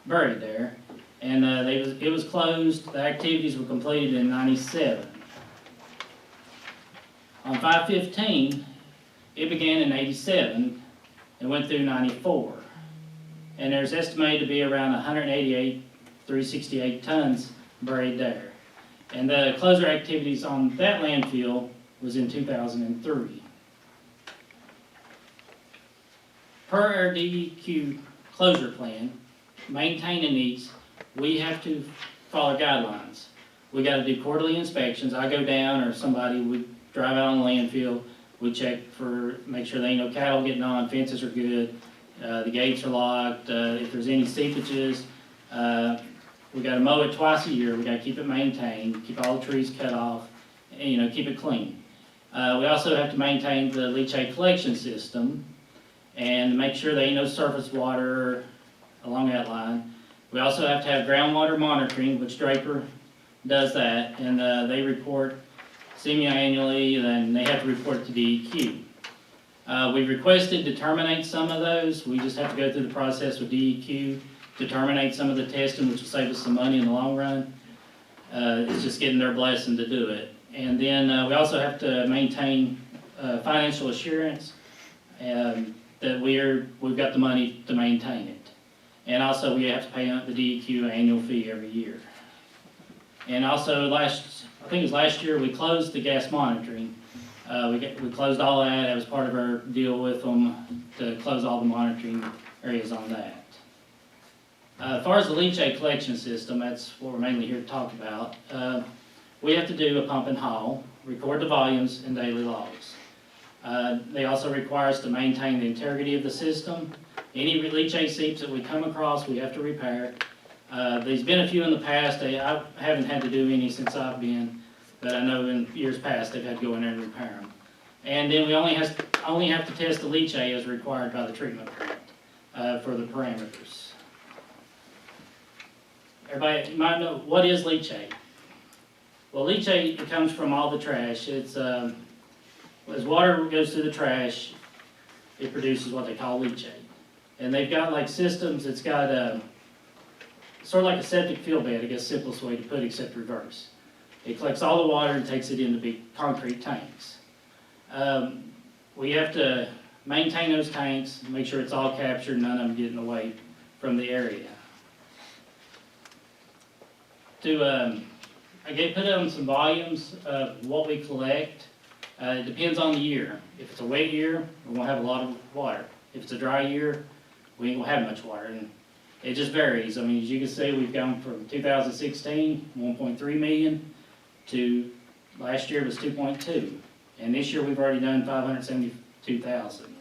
buried there, and it was closed. The activities were completed in 97. On 515, it began in 87 and went through 94, and there's estimated to be around 368 tons buried there. And the closure activities on that landfill was in 2003. Per our DEQ closure plan, maintaining these, we have to follow guidelines. We got to do quarterly inspections. I go down, or somebody, we drive out on the landfill, we check make sure there ain't no cattle getting on, fences are good, the gates are locked, if there's any seepages, we got to mow it twice a year. We got to keep it maintained, keep all the trees cut off, and keep it clean. We also have to maintain the leachate collection system and make sure there ain't no surface water along that line. We also have to have groundwater monitoring, which Draper does that, and they report semi-annually, and they have to report it to DEQ. We requested to terminate some of those. We just have to go through the process with DEQ to terminate some of the testing, which will save us some money in the long run. It's just getting their blessing to do it. And then we also have to maintain financial assurance that we've got the money to maintain it. And also we have to pay the DEQ annual fee every year. And also I think it was last year, we closed the gas monitoring. We closed all that. That was part of our deal with them to close all the monitoring areas on that. As far as the leachate collection system, that's what we're mainly here to talk about. We have to do a pump and haul, record the volumes and daily logs. They also require us to maintain the integrity of the system. Any leachate seeps that we come across, we have to repair. There's been a few in the past. I haven't had to do any since I've been, but I know in years past they've had to go in there and repair them. And then we only have to test the leachate as required by the treatment plant for the parameters. Everybody might know, what is leachate? Well, leachate, it comes from all the trash. It's as water goes through the trash, it produces what they call leachate. And they've got like systems. It's got sort of like a septic field bed, I guess simplest way to put it, except reverse. It collects all the water and takes it into big concrete tanks. We have to maintain those tanks, make sure it's all captured, none of them getting away from the area. I put on some volumes of what we collect. It depends on the year. If it's a wet year, we won't have a lot of water. If it's a dry year, we ain't gonna have much water. And it just varies. I mean, as you can see, we've gone from 2016, 1.3 million, to last year was 2.2. And this year we've already done 572,000.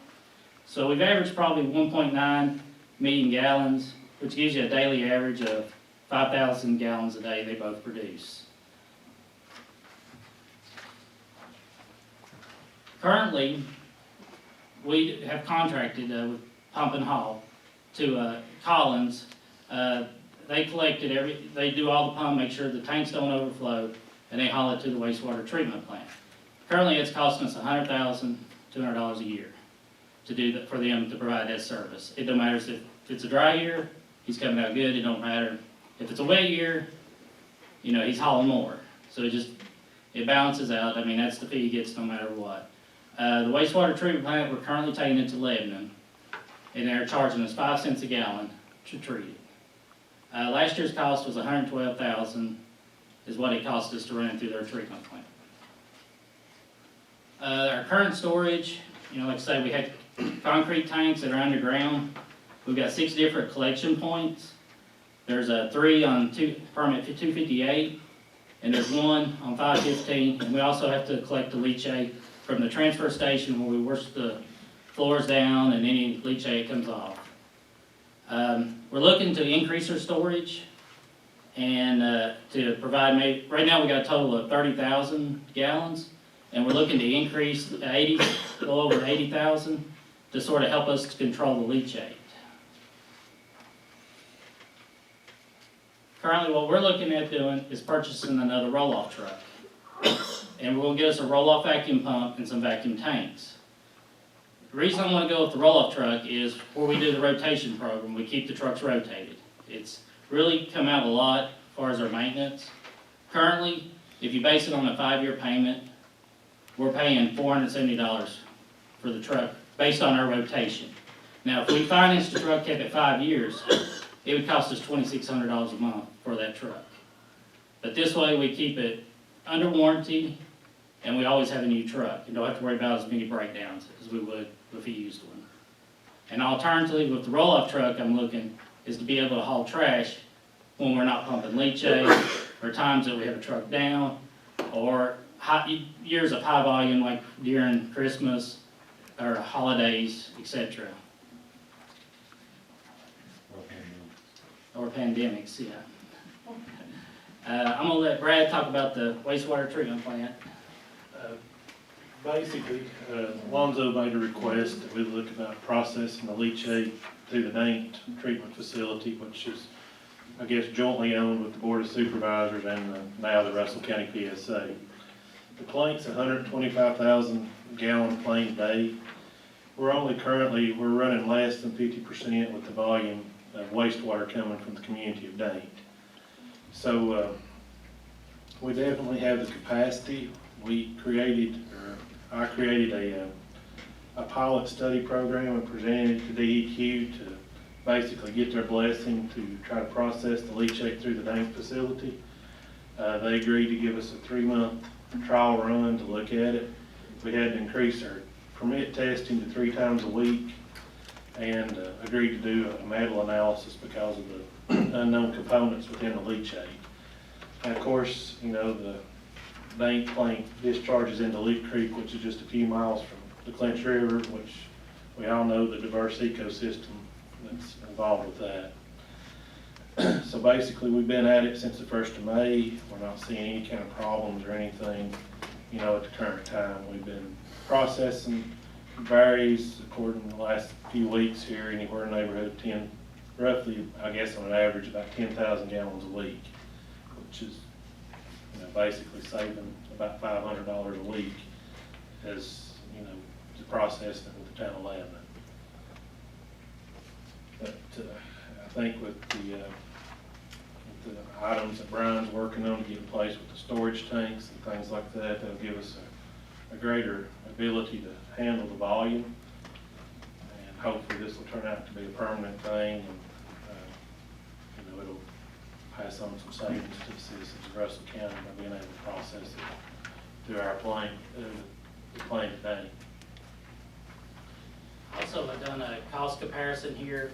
So we've averaged probably 1.9 million gallons, which gives you a daily average of 5,000 gallons a day they both produce. Currently, we have contracted with Pump and Haul to Collins. They collected they do all the pump, make sure the tanks don't overflow, and they haul it to the wastewater treatment plant. Currently, it's costing us $100,200 a year to do that, for them to provide that service. It don't matter if it's a dry year, he's coming out good. It don't matter if it's a wet year, he's hauling more. So it balances out. I mean, that's the fee he gets no matter what. The wastewater treatment plant, we're currently taking it to Lebanon, and they're charging us 5 cents a gallon to treat it. Last year's cost was $112,000 is what it cost us to run through their treatment plant. Our current storage, like I say, we have concrete tanks that are underground. We've got 6 different collection points. There's 3 on permit 258, and there's 1 on 515. And we also have to collect the leachate from the transfer station where we wash the floors down and any leachate comes off. We're looking to increase our storage and to provide, right now we got a total of 30,000 gallons, and we're looking to increase 80, a little over 80,000 to sort of help us control the leachate. Currently, what we're looking at doing is purchasing another roll-off truck. And we're gonna get us a roll-off vacuum pump and some vacuum tanks. The reason I wanna go with the roll-off truck is where we do the rotation program, we keep the trucks rotated. It's really come out a lot as far as our maintenance. Currently, if you base it on a 5-year payment, we're paying $470 for the truck based on our rotation. Now, if we financed the truck, kept it 5 years, it would cost us $2,600 a month for that truck. But this way, we keep it under warranty, and we always have a new truck. You don't have to worry about as many breakdowns as we would if we used one. And alternatively, with the roll-off truck, I'm looking is to be able to haul trash when we're not pumping leachate, or times that we have a truck down, or years of high volume like during Christmas or holidays, etc. Or pandemics, yeah. I'm gonna let Brad talk about the wastewater treatment plant. Basically, Lonzo made a request that we look about processing the leachate through the Dank treatment facility, which is, I guess, jointly owned with the Board of Supervisors and now the Russell County PSA. The plant's 125,000 gallon plant a day. We're running less than 50% with the volume of wastewater coming from the community of Dank. So we definitely have the capacity. I created a pilot study program and presented it to DEQ to basically get their blessing to try to process the leachate through the Dank facility. They agreed to give us a 3-month trial run to look at it. We had to increase our permit testing to 3 times a week, and agreed to do a metal analysis because of the unknown components within the leachate. And of course, the Dank plant discharges into Leak Creek, which is just a few miles from the Clinch River, which we all know the diverse ecosystem that's involved with that. So basically, we've been at it since the 1st of May. We're not seeing any kind of problems or anything, at the current time. We've been processing varies according to the last few weeks here, anywhere in the neighborhood of roughly, I guess on an average, about 10,000 gallons a week, which is, basically saving about $500 a week as, to process it with the town of Lebanon. But I think with the items that Brian's working on to get in place with the storage tanks and things like that, that'll give us a greater ability to handle the volume. And hopefully this will turn out to be a permanent thing, and it'll pass on some savings to the citizens of Russell County by being able to process it through our plant, the plant today. Also, I've done a cost comparison here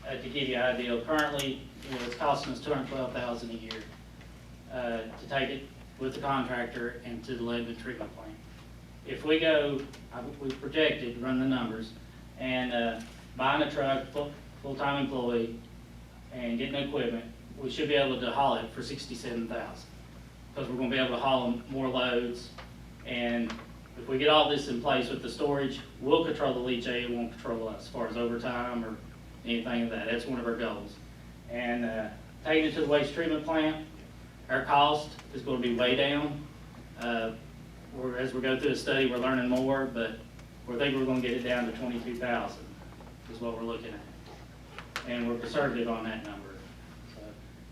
to give you an idea. Currently, it's costing us $212,000 a year to take it with the contractor and to the Lebanon treatment plant. If we go, we projected, run the numbers, and buying a truck, full-time employee, and getting equipment, we should be able to haul it for $67,000, because we're going to be able to haul more loads. And if we get all this in place with the storage, we'll control the leachate, it won't control us as far as overtime or anything of that. That's one of our goals. And taking it to the waste treatment plant, our cost is going to be way down. As we go through the study, we're learning more, but we think we're going to get it down to $22,000 is what we're looking at. And we're conservative on that number. So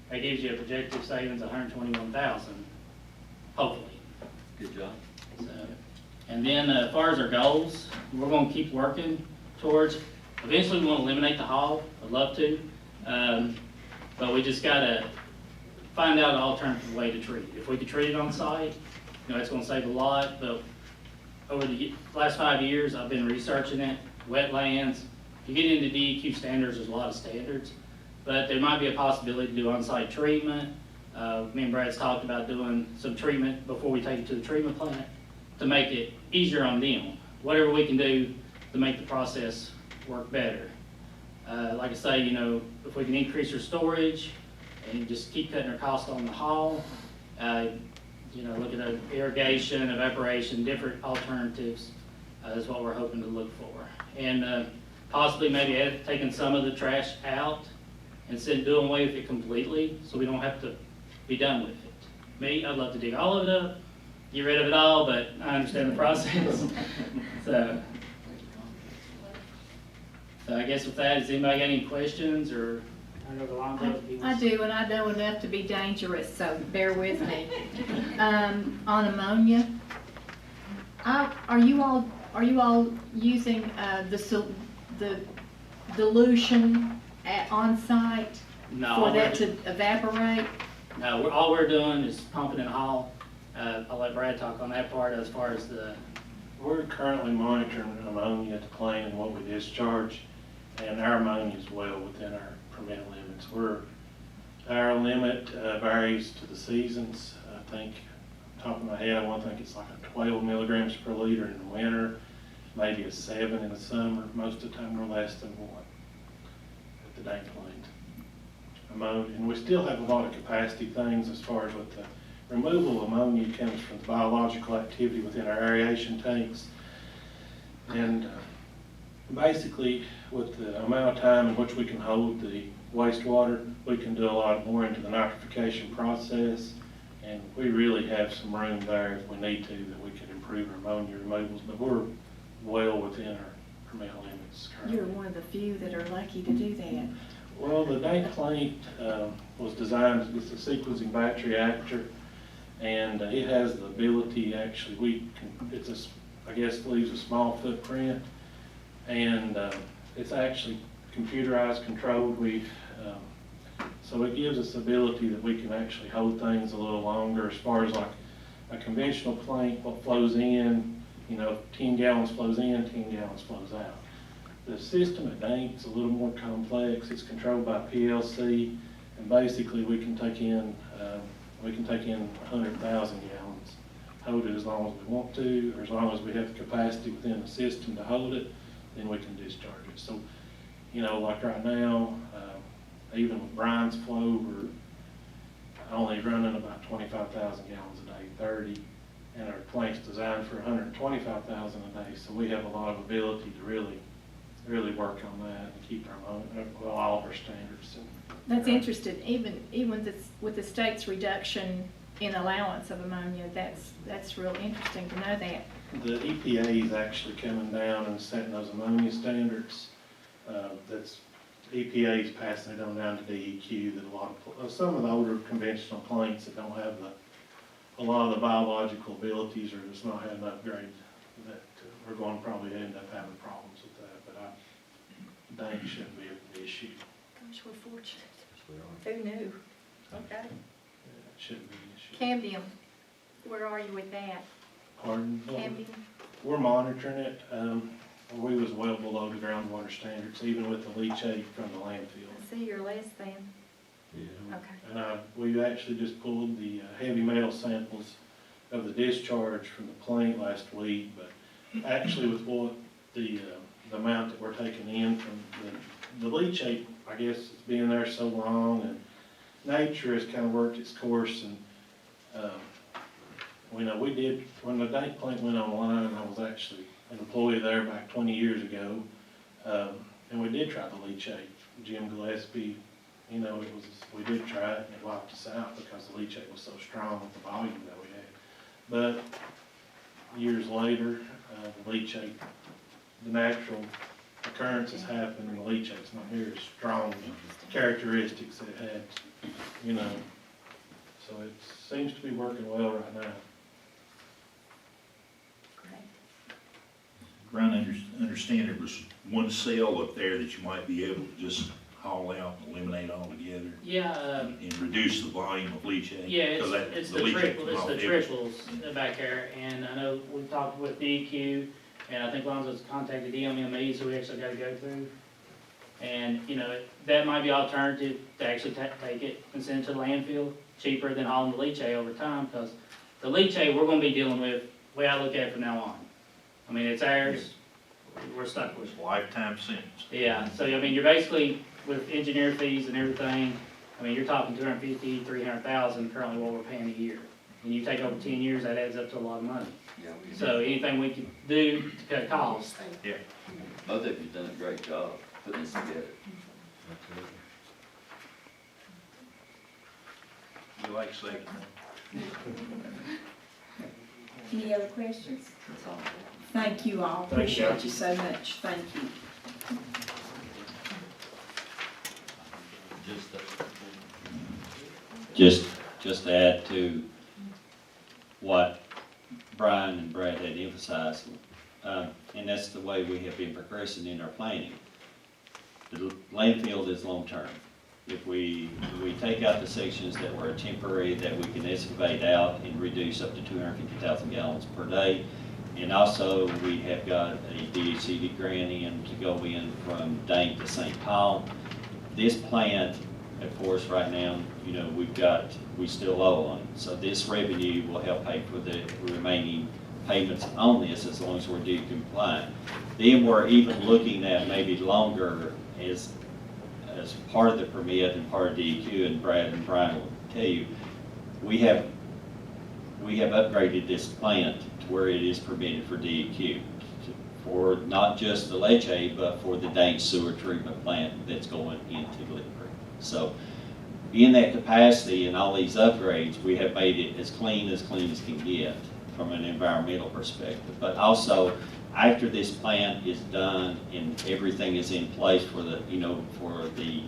that gives you a projected savings of $121,000, hopefully. Good job. So, and then as far as our goals, we're going to keep working towards, eventually we want to eliminate the haul. I'd love to. But we just got to find out an alternative way to treat it. If we could treat it on site, it's going to save a lot, but over the last 5 years, I've been researching it, wetlands. If you get into DEQ standards, there's a lot of standards, but there might be a possibility to do on-site treatment. Me and Brad's talked about doing some treatment before we take it to the treatment plant to make it easier on them. Whatever we can do to make the process work better. Like I say, you know, if we can increase our storage and just keep cutting our cost on the haul, you know, look at irrigation, evaporation, different alternatives is what we're hoping to look for. And possibly maybe taking some of the trash out instead of doing away with it completely, so we don't have to be done with it. Me, I'd love to dig all of it up, get rid of it all, but I understand the process. So I guess with that, has anybody got any questions or? I know the line I do, and I know enough to be dangerous, so bear with me. On ammonia, are you all using the dilution on site No, for that to evaporate? No, all we're doing is pumping in the hall. I'll let Brad talk on that part as far as the. We're currently monitoring ammonia at the plant and what we discharge, and our ammonia is well within our permit limits. Our limit varies to the seasons. I think, top of my head, I think it's like a 12 milligrams per liter in the winter, maybe a 7 in the summer. Most of the time we're less than 1 at the tank plant. Ammonia, and we still have a lot of capacity things as far as with the removal of ammonia comes from the biological activity within our aeration tanks. And basically, with the amount of time in which we can hold the wastewater, we can do a lot more into the nitrification process. And we really have some room there if we need to, that we can improve our ammonia removals, but we're well within our permit limits currently. You're one of the few that are lucky to do that. Well, the tank plant was designed with a sequencing batch reactor, and it has the ability, actually, I guess leaves a small footprint, and it's actually computerized controlled. So it gives us the ability that we can actually hold things a little longer as far as like a conventional plant, what flows in, 10 gallons flows in, 10 gallons flows out. The system at Dank's a little more complex. It's controlled by PLC, and basically we can take in 100,000 gallons, hold it as long as we want to, or as long as we have the capacity within the system to hold it, then we can discharge it. So, like right now, even with Brian's flow, we're only running about 25,000 gallons a day, 30, and our plant's designed for 125,000 a day. So we have a lot of ability to really work on that and keep all of our standards. That's interesting. Even with the state's reduction in allowance of ammonia, that's real interesting to know that. The EPA is actually coming down and setting those ammonia standards. EPA is passing it on down to DEQ. That some of the older conventional plants that don't have a lot of the biological abilities, or just not had enough grade, that we're going to probably end up having problems with that. But dank shouldn't be an issue. Gosh, we're fortunate. Who knew? Okay. It shouldn't be an issue. Cambium, where are you with that? Pardon? Cambium? We're monitoring it. We was well below the groundwater standards, even with the leachate from the landfill. I see you're less than. Yeah. Okay. And we actually just pulled the heavy metal samples of the discharge from the plant last week, but actually with what the amount that we're taking in from the leachate, I guess it's been there so long, and nature has kind of worked its course. And we did, when the dank plant went online, I was actually an employee there back 20 years ago, and we did try the leachate. Jim Gillespie, we did try it, and it wiped us out because the leachate was so strong with the volume that we had. But years later, the leachate, the natural occurrences happen, and the leachate's not near as strong characteristics that it had, So it seems to be working well right now. Brian, understand there was one cell up there that you might be able to just haul out and eliminate altogether Yeah, and reduce the volume of leachate? yeah, 'Cause it's that- the leachate triple, comes it's off the every- triples back there, and I know we talked with DEQ, and I think Lonzo's contacted DMME, so we actually gotta go through. And, you know, that might be alternative to actually take it and send it to the landfill, cheaper than hauling the leachate over time, because the leachate we're gonna be dealing with, the way I look at it from now on. I mean, it's ours, we're stuck with it. Lifetime sentence. Yeah, so I mean, you're basically, with engineer fees and everything, I mean, you're talking 250, 300,000 currently what we're paying a year. And you take over 10 years, that adds up to a lot of money. So anything we can do to cut costs. Both of you've done a great job putting this together. You like second one? Any other questions? Thank you all, Thank you. appreciate you so much, thank you. Just to add to what Brian and Brad had emphasized, and that's the way we have been progressing in our planning. The landfill is long-term. If we take out the sections that were temporary, that we can excavate out and reduce up to 250,000 gallons per day. And also, we have got a DHCD grant in to go in from Dane to St. Paul. This plant, of course, right now, you know, we still owe on it. So this revenue will help pay for the remaining payments on this as long as we're DEQ compliant. Then we're even looking at maybe longer as part of the permit and part of DEQ, and Brad and Brian will tell you, we have upgraded this plant to where it is permitted for DEQ, for not just the leachate, but for the Dane sewer treatment plant that's going into Little Creek. So in that capacity and all these upgrades, we have made it as clean as can get from an environmental perspective. But also, after this plant is done and everything is in place for the, you know, for the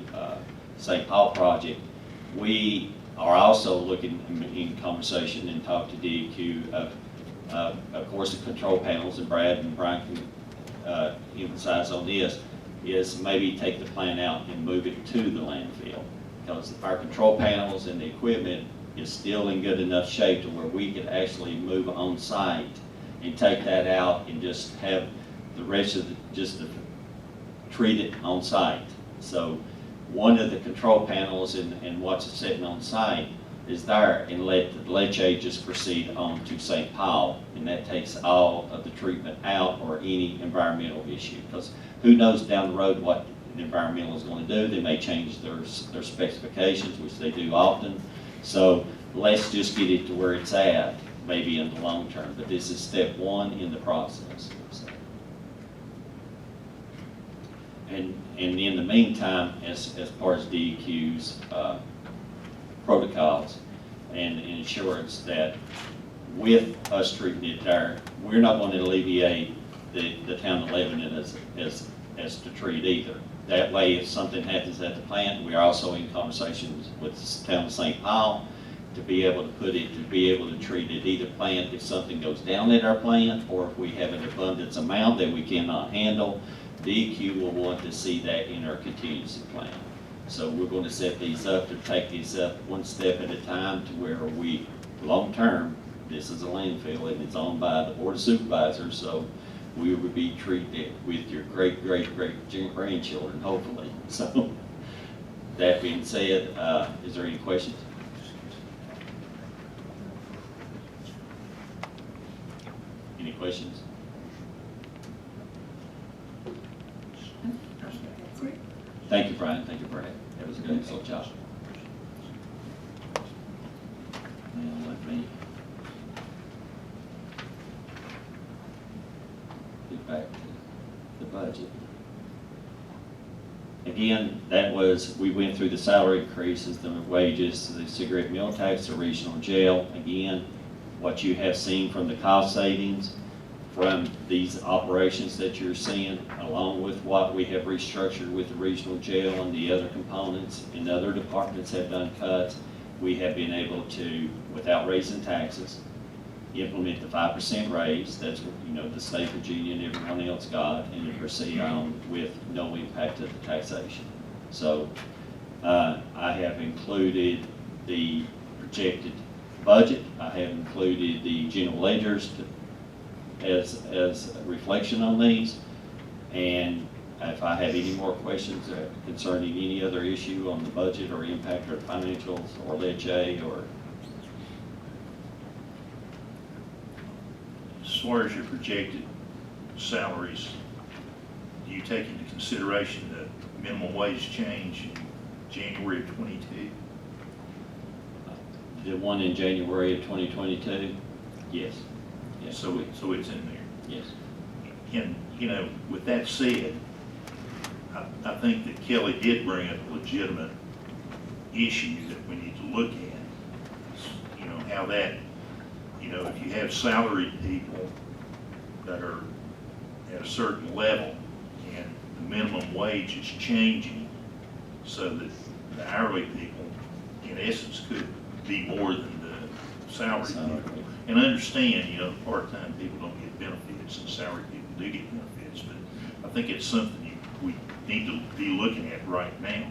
St. Paul project, we are also looking in conversation and talk to DEQ of course, the control panels, and Brad and Brian can emphasize on this, is maybe take the plant out and move it to the landfill. Because our control panels and the equipment is still in good enough shape to where we could actually move on site and take that out and just have the rest of treat it on site. So one of the control panels and what's sitting on site is there, and let the leachate just proceed on to St. Paul, and that takes all of the treatment out or any environmental issue. Because who knows down the road what the environmental is going to do? They may change their specifications, which they do often. So let's just get it to where it's at, maybe in the long term. But this is step one in the process. So. And in the meantime, as far as DEQ's protocols and insurance, that with us treating it there, we're not going to alleviate the town of Lebanon as to treat either. That way, if something happens at the plant, we're also in conversations with the town of St. Paul to be able to treat it either plant if something goes down at our plant, or if we have an abundance amount that we cannot handle. DEQ will want to see that in our contingency plan. So we're going to set these up to take these up one step at a time to where we, long term, this is a landfill and it's owned by the Board of Supervisors, so we would be treated with your great grandchildren, hopefully. So that being said, is there any questions? Any questions? Thank you, Brian. Thank you, Brad. That was a good, excellent job. Now let me get back to the budget. Again, that was, we went through the salary increases, the wages, the cigarette meal tax, the regional jail. Again, what you have seen from the cost savings from these operations that you're seeing, along with what we have restructured with the regional jail and the other components, and other departments have done cuts, we have been able to, without raising taxes, implement the 5% raise. That's what, you know, the state of Virginia and everyone else got, and to proceed on with no impact to the taxation. So I have included the projected budget. I have included the general ledgers as a reflection on these. And if I have any more questions concerning any other issue on the budget or impact or financials or Linchi or. As far as your projected salaries, do you take into consideration the minimum wage change in January of '22? The one in January of 2022? Yes. Yes. So it's in there. Yes. And, you know, with that said, I think that Kelly did bring up a legitimate issue that we need to look at. You know, how that, you know, if you have salaried people that are at a certain level and the minimum wage is changing so that the hourly people, in essence, could be more than the salaried people. And understand, you know, part-time people don't get benefits and salaried people do get benefits, but I think it's something we need to be looking at right now,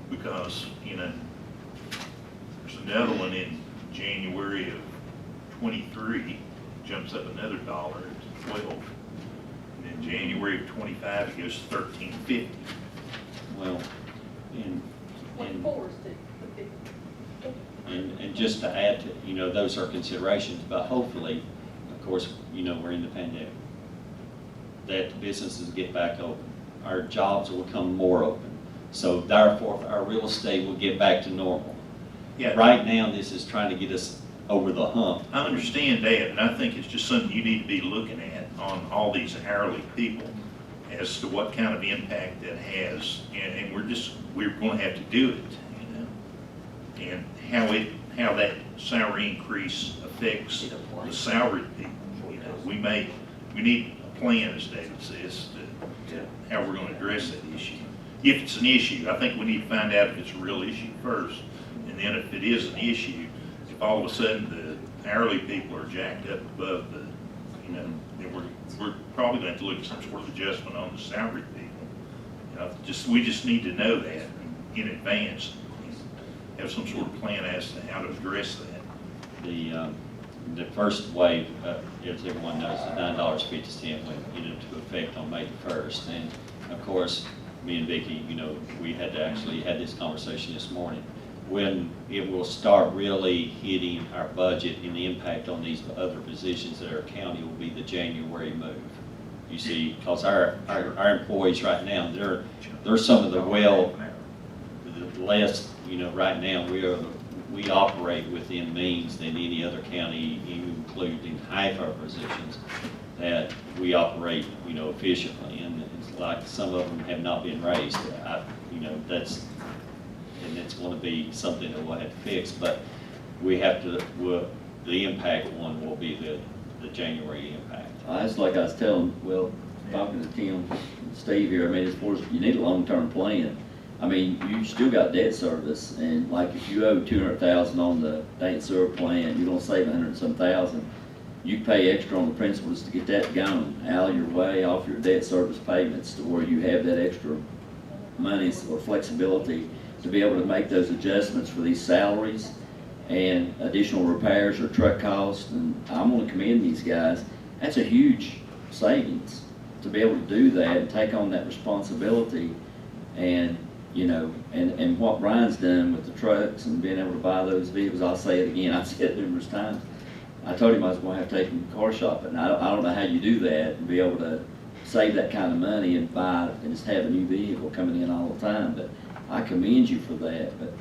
because, you know, there's another one in January of '23, jumps up another $1 to 12. And in January of '25, it goes to $13.50. Well, and just to add to, you know, those are considerations, but hopefully, of course, you know, we're in the pandemic, that the businesses get back open. Our jobs will become more open. So therefore, our real estate will get back to normal. Yeah. Right now, this is trying to get us over the hump. I understand that, and I think it's just something you need to be looking at on all these hourly people as to what kind of impact that has. And we're going to have to do it, you know, and how that salary increase affects the salaried people. You know, we need a plan, as David says, to how we're going to address that issue. If it's an issue, I think we need to find out if it's a real issue first, and then if it is an issue, if all of a sudden the hourly people are jacked up above the, you know, then we're probably going to have to look at some sort of adjustment on the salaried people. You know, we just need to know that in advance, and have some sort of plan as to how to address that. The first wave, as everyone knows, the $9.50 went into effect on May the 1st. And of course, me and Vicki, you know, we had to actually had this conversation this morning. When it will start really hitting our budget and the impact on these other positions at our county will be the January move. You see, because our employees right now, they're some of the less, you know, right now we operate within means than any other county, including half our positions, that we operate, you know, efficiently. And it's like some of them have not been raised. You know, and it's going to be something that we'll have to fix. But we have to, the impact one will be the January impact. It's like I was telling, talking to Tim and Steve here, I mean, as far as you need a long-term plan. I mean, you still got debt service, and like if you owe $200,000 on the tank sewer plan, you're gonna save $100-some thousand. You pay extra on the principals to get that gone out of your way, off your debt service payments, to where you have that extra money or flexibility to be able to make those adjustments for these salaries and additional repairs or truck costs. And I'm gonna commend these guys. That's a huge savings to be able to do that and take on that responsibility. And you know, and what Brian's done with the trucks and being able to buy those vehicles, I'll say it again, I've said it numerous times. I told him I was going to have to take him car shopping. And I don't know how you do that and be able to save that kind of money and buy and just have a new vehicle coming in all the time. But I commend you for that. But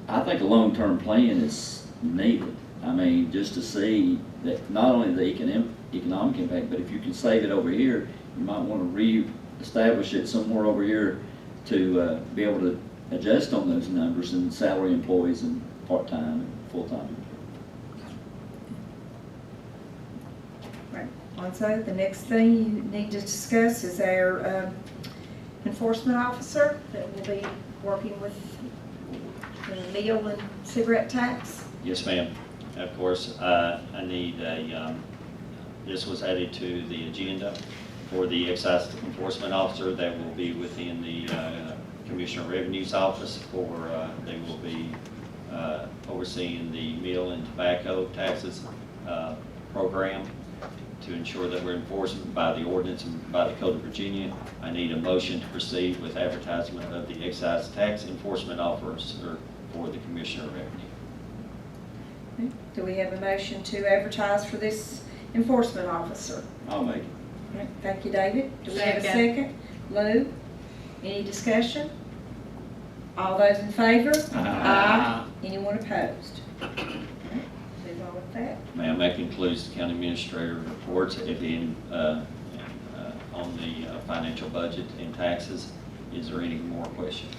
I think a long-term plan is needed. I mean, just to see that not only the economic impact, but if you can save it over here, you might want to re-establish it somewhere over here to be able to adjust on those numbers and salary employees and part-time and full-time. Right. Also, the next thing you need to discuss is our enforcement officer that will be working with the meal and cigarette tax. Yes, ma'am. Of course, I need this was added to the agenda for the excise enforcement officer that will be within the Commissioner Revenue's office they will be overseeing the meal and tobacco taxes program to ensure that we're enforcing by the ordinance and by the Code of Virginia. I need a motion to proceed with advertisement of the excise tax enforcement officer for the Commissioner of Revenue. Do we have a motion to advertise for this enforcement officer? I'll make it. All right, thank you, David. Do we have a Second. second? Lou? Any discussion? All those in favor? Aye. Anyone opposed? All right, move on with that. Ma'am, that concludes the county administrator reports. If any, on the financial budget and taxes, is there any more questions?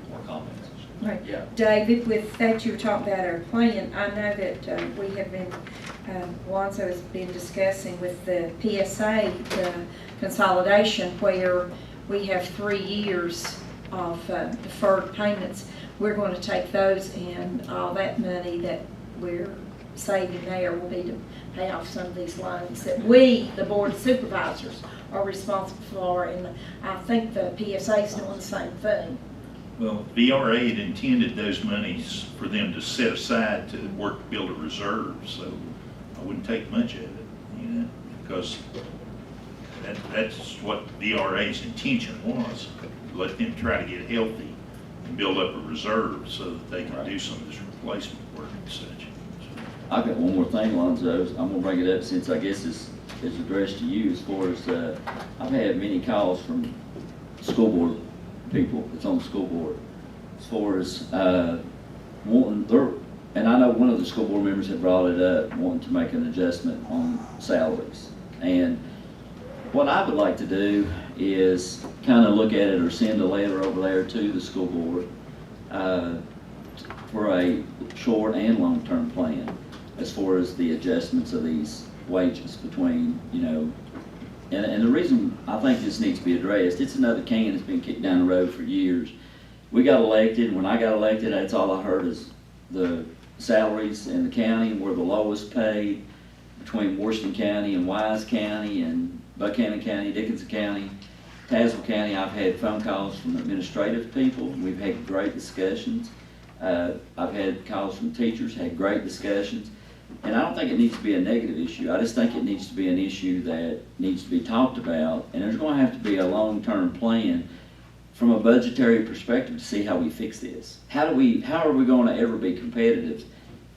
More comments? Right. Yeah. David, with that you were talking about our plan, I know that we have been, Lonzo has been discussing with the PSA, the consolidation, where we have 3 years of deferred payments. We're going to take those, and all that money that we're saving there will be to pay off some of these loans that we, the Board of Supervisors, are responsible for, and I think the PSA is doing the same thing. Well, VRA had intended those monies for them to set aside to work, build a reserve, so I wouldn't take much of it, because that's what VRA's intention was. Let them try to get healthy and build up a reserve so that they can do some of this replacement work and such. I've got one more thing, Lonzo. I'm gonna bring it up since I guess it's addressed to you as far as, I've had many calls from school board people that's on the school board as far as wanting and I know one of the school board members had brought it up, wanting to make an adjustment on salaries. And what I would like to do is kind of look at it or send a letter over there to the school board for a short and long-term plan as far as the adjustments of these wages between, and the reason I think this needs to be addressed, it's another can that's been kicked down the road for years. We got elected, and when I got elected, that's all I heard is the salaries in the county were the lowest paid between Washington County and Wise County and Buchanan County, Dickinson County, Tazewell County. I've had phone calls from administrative people. We've had great discussions. I've had calls from teachers, had great discussions. And I don't think it needs to be a negative issue. I just think it needs to be an issue that needs to be talked about. And there's going to have to be a long-term plan from a budgetary perspective to see how we fix this. How are we going to ever be competitive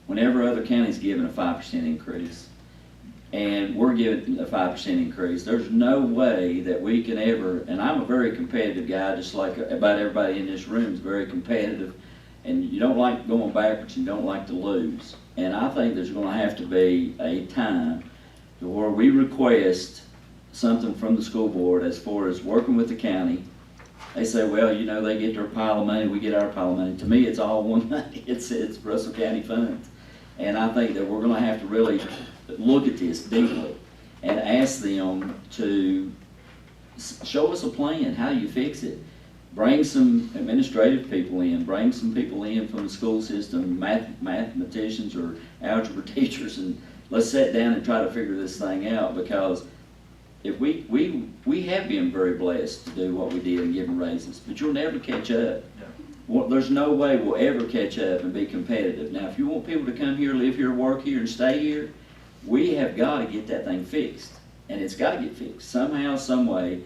whenever other counties given a 5% increase and we're giving a 5% increase? There's no way that we can ever, and I'm a very competitive guy, just like about everybody in this room is very competitive, and you don't like going backwards, you don't like to lose. And I think there's going to have to be a time to where we request something from the school board as far as working with the county. They say, well, they get their pile of money, we get our pile of money. To me, it's all one money. It's Russell County funds. And I think that we're going to have to really look at this deeply and ask them to show us a plan. How do you fix it? Bring some administrative people in, bring some people in from the school system, mathematicians or algebra teachers, and let's sit down and try to figure this thing out, because if we have been very blessed to do what we did and give them raises, but you'll never catch up. Well, there's no way we'll ever catch up and be competitive. Now, if you want people to come here, live here, work here, and stay here, we have got to get that thing fixed, and it's got to get fixed somehow, some way.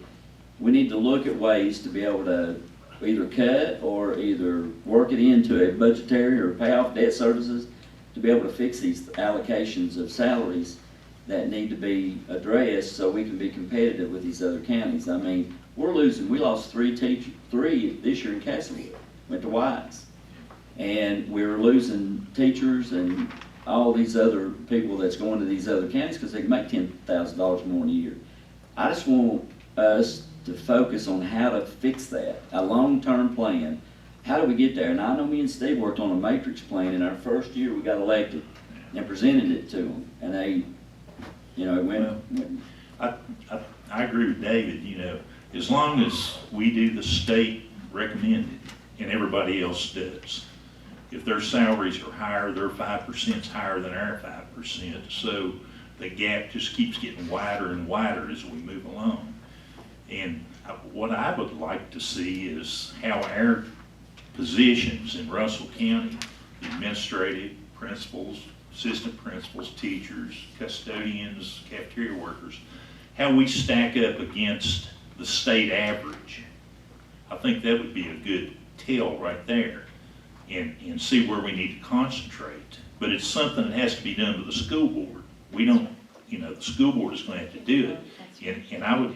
We need to look at ways to be able to either cut or either work it into a budgetary or pay off debt services to be able to fix these allocations of salaries that need to be addressed so we can be competitive with these other counties. I mean, we lost three this year in Castlewood, went to Wise. And we're losing teachers and all these other people that's going to these other counties because they can make $10,000 more in a year. I just want us to focus on how to fix that, a long-term plan. How do we get there? And I know me and Steve worked on a matrix plan in our first year we got elected and presented it to them. And they, it went. I agree with David, as long as we do the state recommended and everybody else does. If their salaries are higher, their 5% is higher than our 5%. So the gap just keeps getting wider and wider as we move along. And what I would like to see is how our positions in Russell County, administrative, principals, assistant principals, teachers, custodians, cafeteria workers, how we stack up against the state average. I think that would be a good tell right there, and see where we need to concentrate. But it's something that has to be done with the school board. We don't, the school board is gonna have to do it. And I would,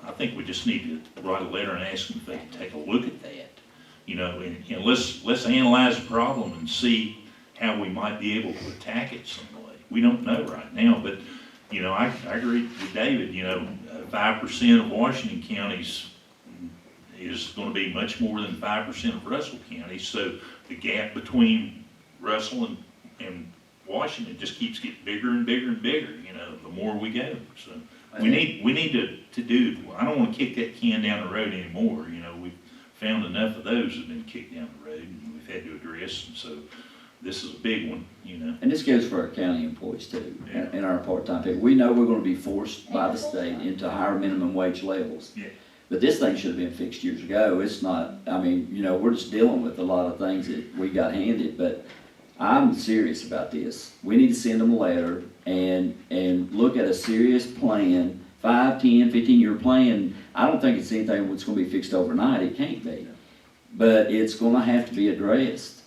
I think we just need to write a letter and ask them if they can take a look at that. And let's analyze the problem and see how we might be able to attack it some way. We don't know right now, but, I agree with David, 5% of Washington counties is gonna be much more than 5% of Russell County, so the gap between Russell and Washington just keeps getting bigger and bigger and bigger, the more we go, so. We need to do, I don't wanna kick that can down the road anymore, we've found enough of those that have been kicked down the road, and we've had to address, and so this is a big one, And this goes for our county employees too, Yeah. and our part-time people. We know we're gonna be forced by the state into higher minimum wage levels. Yeah. But this thing should have been fixed years ago. It's not, we're just dealing with a lot of things that we got handed, but I'm serious about this. We need to send them a letter and look at a serious plan, 5, 10, 15-year plan. I don't think it's anything that's gonna be fixed overnight. It can't be. But it's gonna have to be addressed.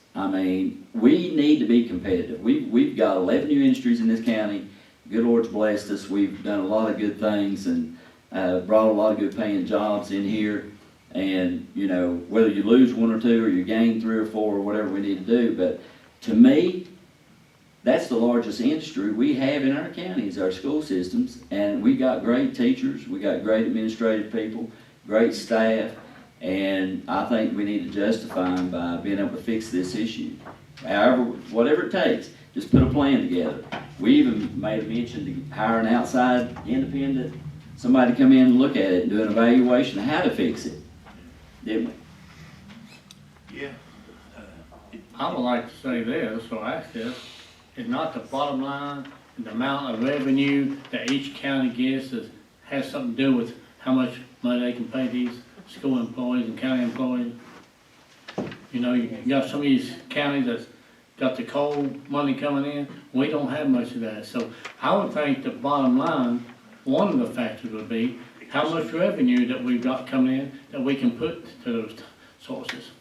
We need to be competitive. We've got 11 new industries in this county. Good Lord's blessed us. We've done a lot of good things and brought a lot of good paying jobs in here. And, whether you lose 1 or 2 or you gain 3 or 4 or whatever we need to do. But to me, that's the largest industry we have in our county is our school systems. And we got great teachers. We got great administrative people, great staff. And I think we need to justify them by being able to fix this issue. However, whatever it takes, just put a plan together. We even made a mention to hire an outside independent, somebody to come in and look at it and do an evaluation of how to fix it. Didn't we? Yeah. I would like to say this, or ask this, is not the bottom line, the amount of revenue that each county gets has something to do with how much money they can pay these school employees and county employees. You got some of these counties that's got the coal money coming in, we don't have much of that. So I would think the bottom line, one of the factors would be how much revenue that we've got coming in that we can put to those sources.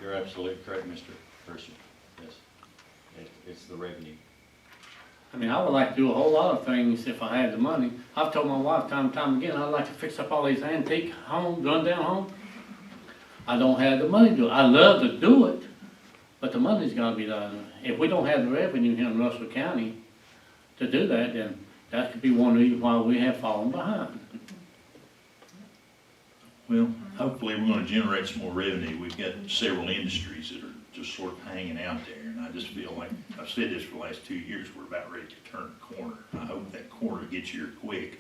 You're absolutely correct, Mr. Person. Yes, it's the revenue. I would like to do a whole lot of things if I had the money. I've told my wife time and time again, I'd like to fix up all these antique homes, rundown homes. I don't have the money to do it. I love to do it, but the money's gotta be done. If we don't have the revenue here in Russell County to do that, then that could be one reason why we have fallen behind. Well, hopefully we're gonna generate some more revenue. We've got several industries that are just sort of hanging out there, and I just feel like, I've said this for the last 2 years, we're about ready to turn the corner. I hope that corner gets here quick.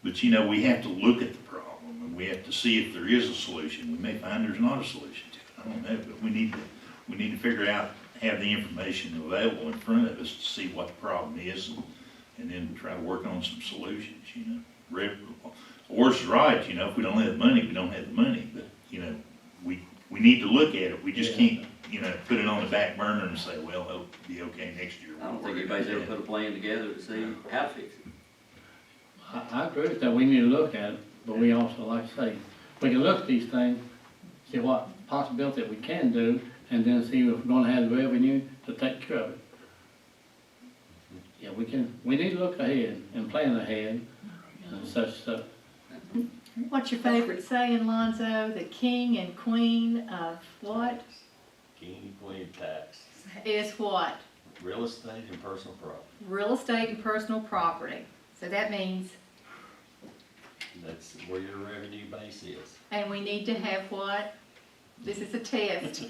But we have to look at the problem, and we have to see if there is a solution. We may find there's not a solution to it, I don't know, but we need to figure out, have the information available in front of us to see what the problem is, and then try to work on some solutions, Orr's right, if we don't have the money, we don't have the money, but, we need to look at it. We just can't, put it on the back burner and say, well, it'll be okay next year. I don't think anybody's ever put a plan together to see how to fix it. I agree with that, we need to look at it, but we also, like I say, we can look at these things, see what possibility that we can do, and then see if we're gonna have the revenue to take care of it. Yeah, we need to look ahead and plan ahead and such stuff. What's your favorite saying, Lonzo? The king and queen of what? King and queen of tax, Is what? real estate and personal property. Real estate and personal property. So that means, That's where your revenue base is. and we need to have what? This is a test.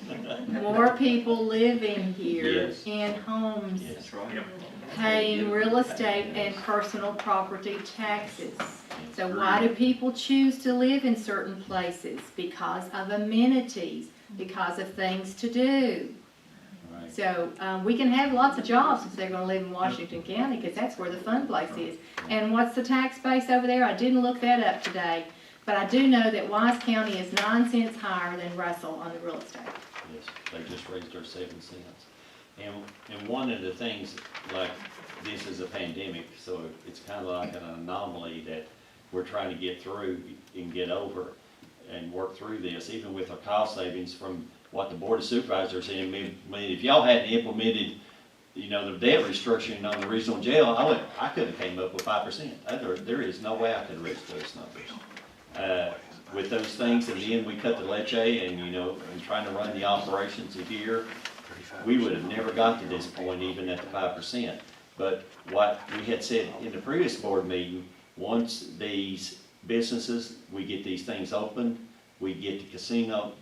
More people living here Yes. in homes, Yes. right. paying real estate and personal property taxes. So why do people choose to live in certain places? Because of amenities, because of things to do. Right. So, we can have lots of jobs if they're gonna live in Washington County, because that's where the fun place is. And what's the tax base over there? I didn't look that up today, but I do know that Wise County is 9 cents higher than Russell on the real estate. Yes, they just raised our 7 cents. And one of the things, like, this is a pandemic, so it's kind of like an anomaly that we're trying to get through and get over and work through this, even with our cost savings from what the Board of Supervisors said. I mean, if y'all hadn't implemented, you know, the debt restructuring on the regional jail, I could have came up with 5%. There is no way I could have reached those numbers. With those things, and then we cut the Linchi and, you know, and trying to run the operations of here, we would have never got to this point even at the 5%. But what we had said in the previous board meeting, once these businesses, we get these things open, we get the casino,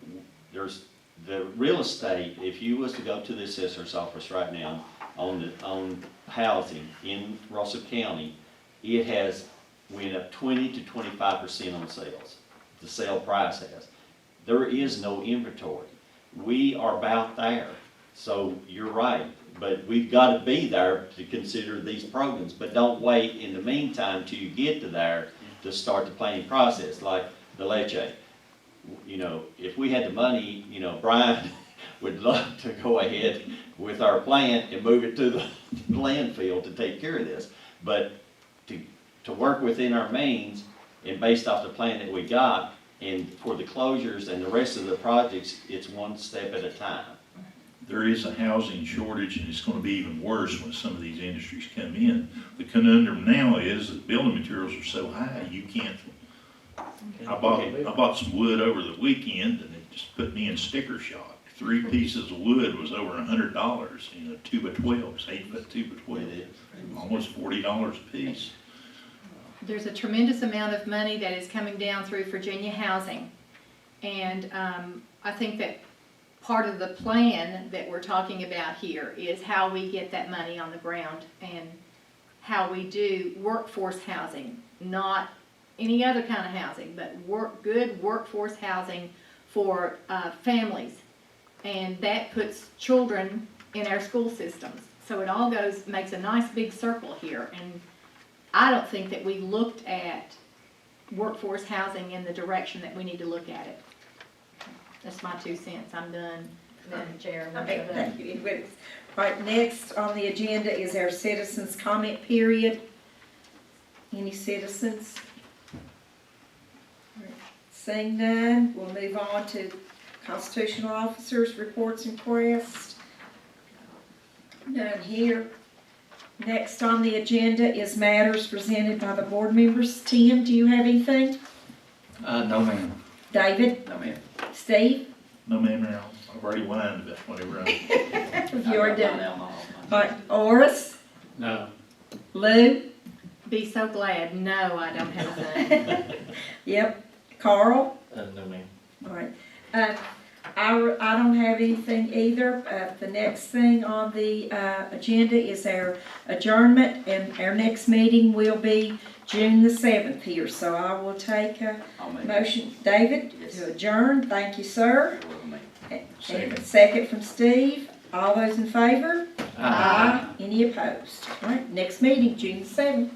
there's the real estate. If you was to go to the assessor's office right now on housing in Russell County, it has went up 20 to 25% on sales. The sale price has. There is no inventory. We are about there. So you're right, but we've got to be there to consider these programs. But don't wait in the meantime till you get to there to start the planning process, like the Linchi. You know, if we had the money, you know, Brian would love to go ahead with our plant and move it to the landfill to take care of this. But to work within our means and based off the plan that we got, and for the closures and the rest of the projects, it's one step at a time. There is a housing shortage, and it's gonna be even worse when some of these industries come in. The conundrum now is that building materials are so high, you can't. I bought some wood over the weekend, and it just put me in sticker shock. 3 pieces of wood was over $100, you know, 2x12s, 8-foot 2x12, almost $40 a piece. There's a tremendous amount of money that is coming down through Virginia Housing. And I think that part of the plan that we're talking about here is how we get that money on the ground and how we do workforce housing, not any other kind of housing, but good workforce housing for families. And that puts children in our school systems. So it all makes a nice big circle here. And I don't think that we looked at workforce housing in the direction that we need to look at it. That's my 2 cents. I'm done, Madam Chair. Okay, thank you. All right, next on the agenda is our citizens' comment period. Any citizens? All right, seeing none, we'll move on to constitutional officers' reports and requests. None here. Next on the agenda is matters presented by the board members. Tim, do you have anything? No, ma'am. David? No, ma'am. Steve? No, ma'am, I've already whined about whatever I. You already done. All right, Oris? No. Lou? Be so glad. No, I don't have a thing. Yep. Carl? No, ma'am. All right. I don't have anything either. The next thing on the agenda is our adjournment, and our next meeting will be June the 7th here. So I will take a I'll make it. motion. David, Yes. to adjourn. Thank you, sir. You're welcome, ma'am. And a second from Steve. All those in favor? Aye. Any opposed? All right, next meeting, June the 7th.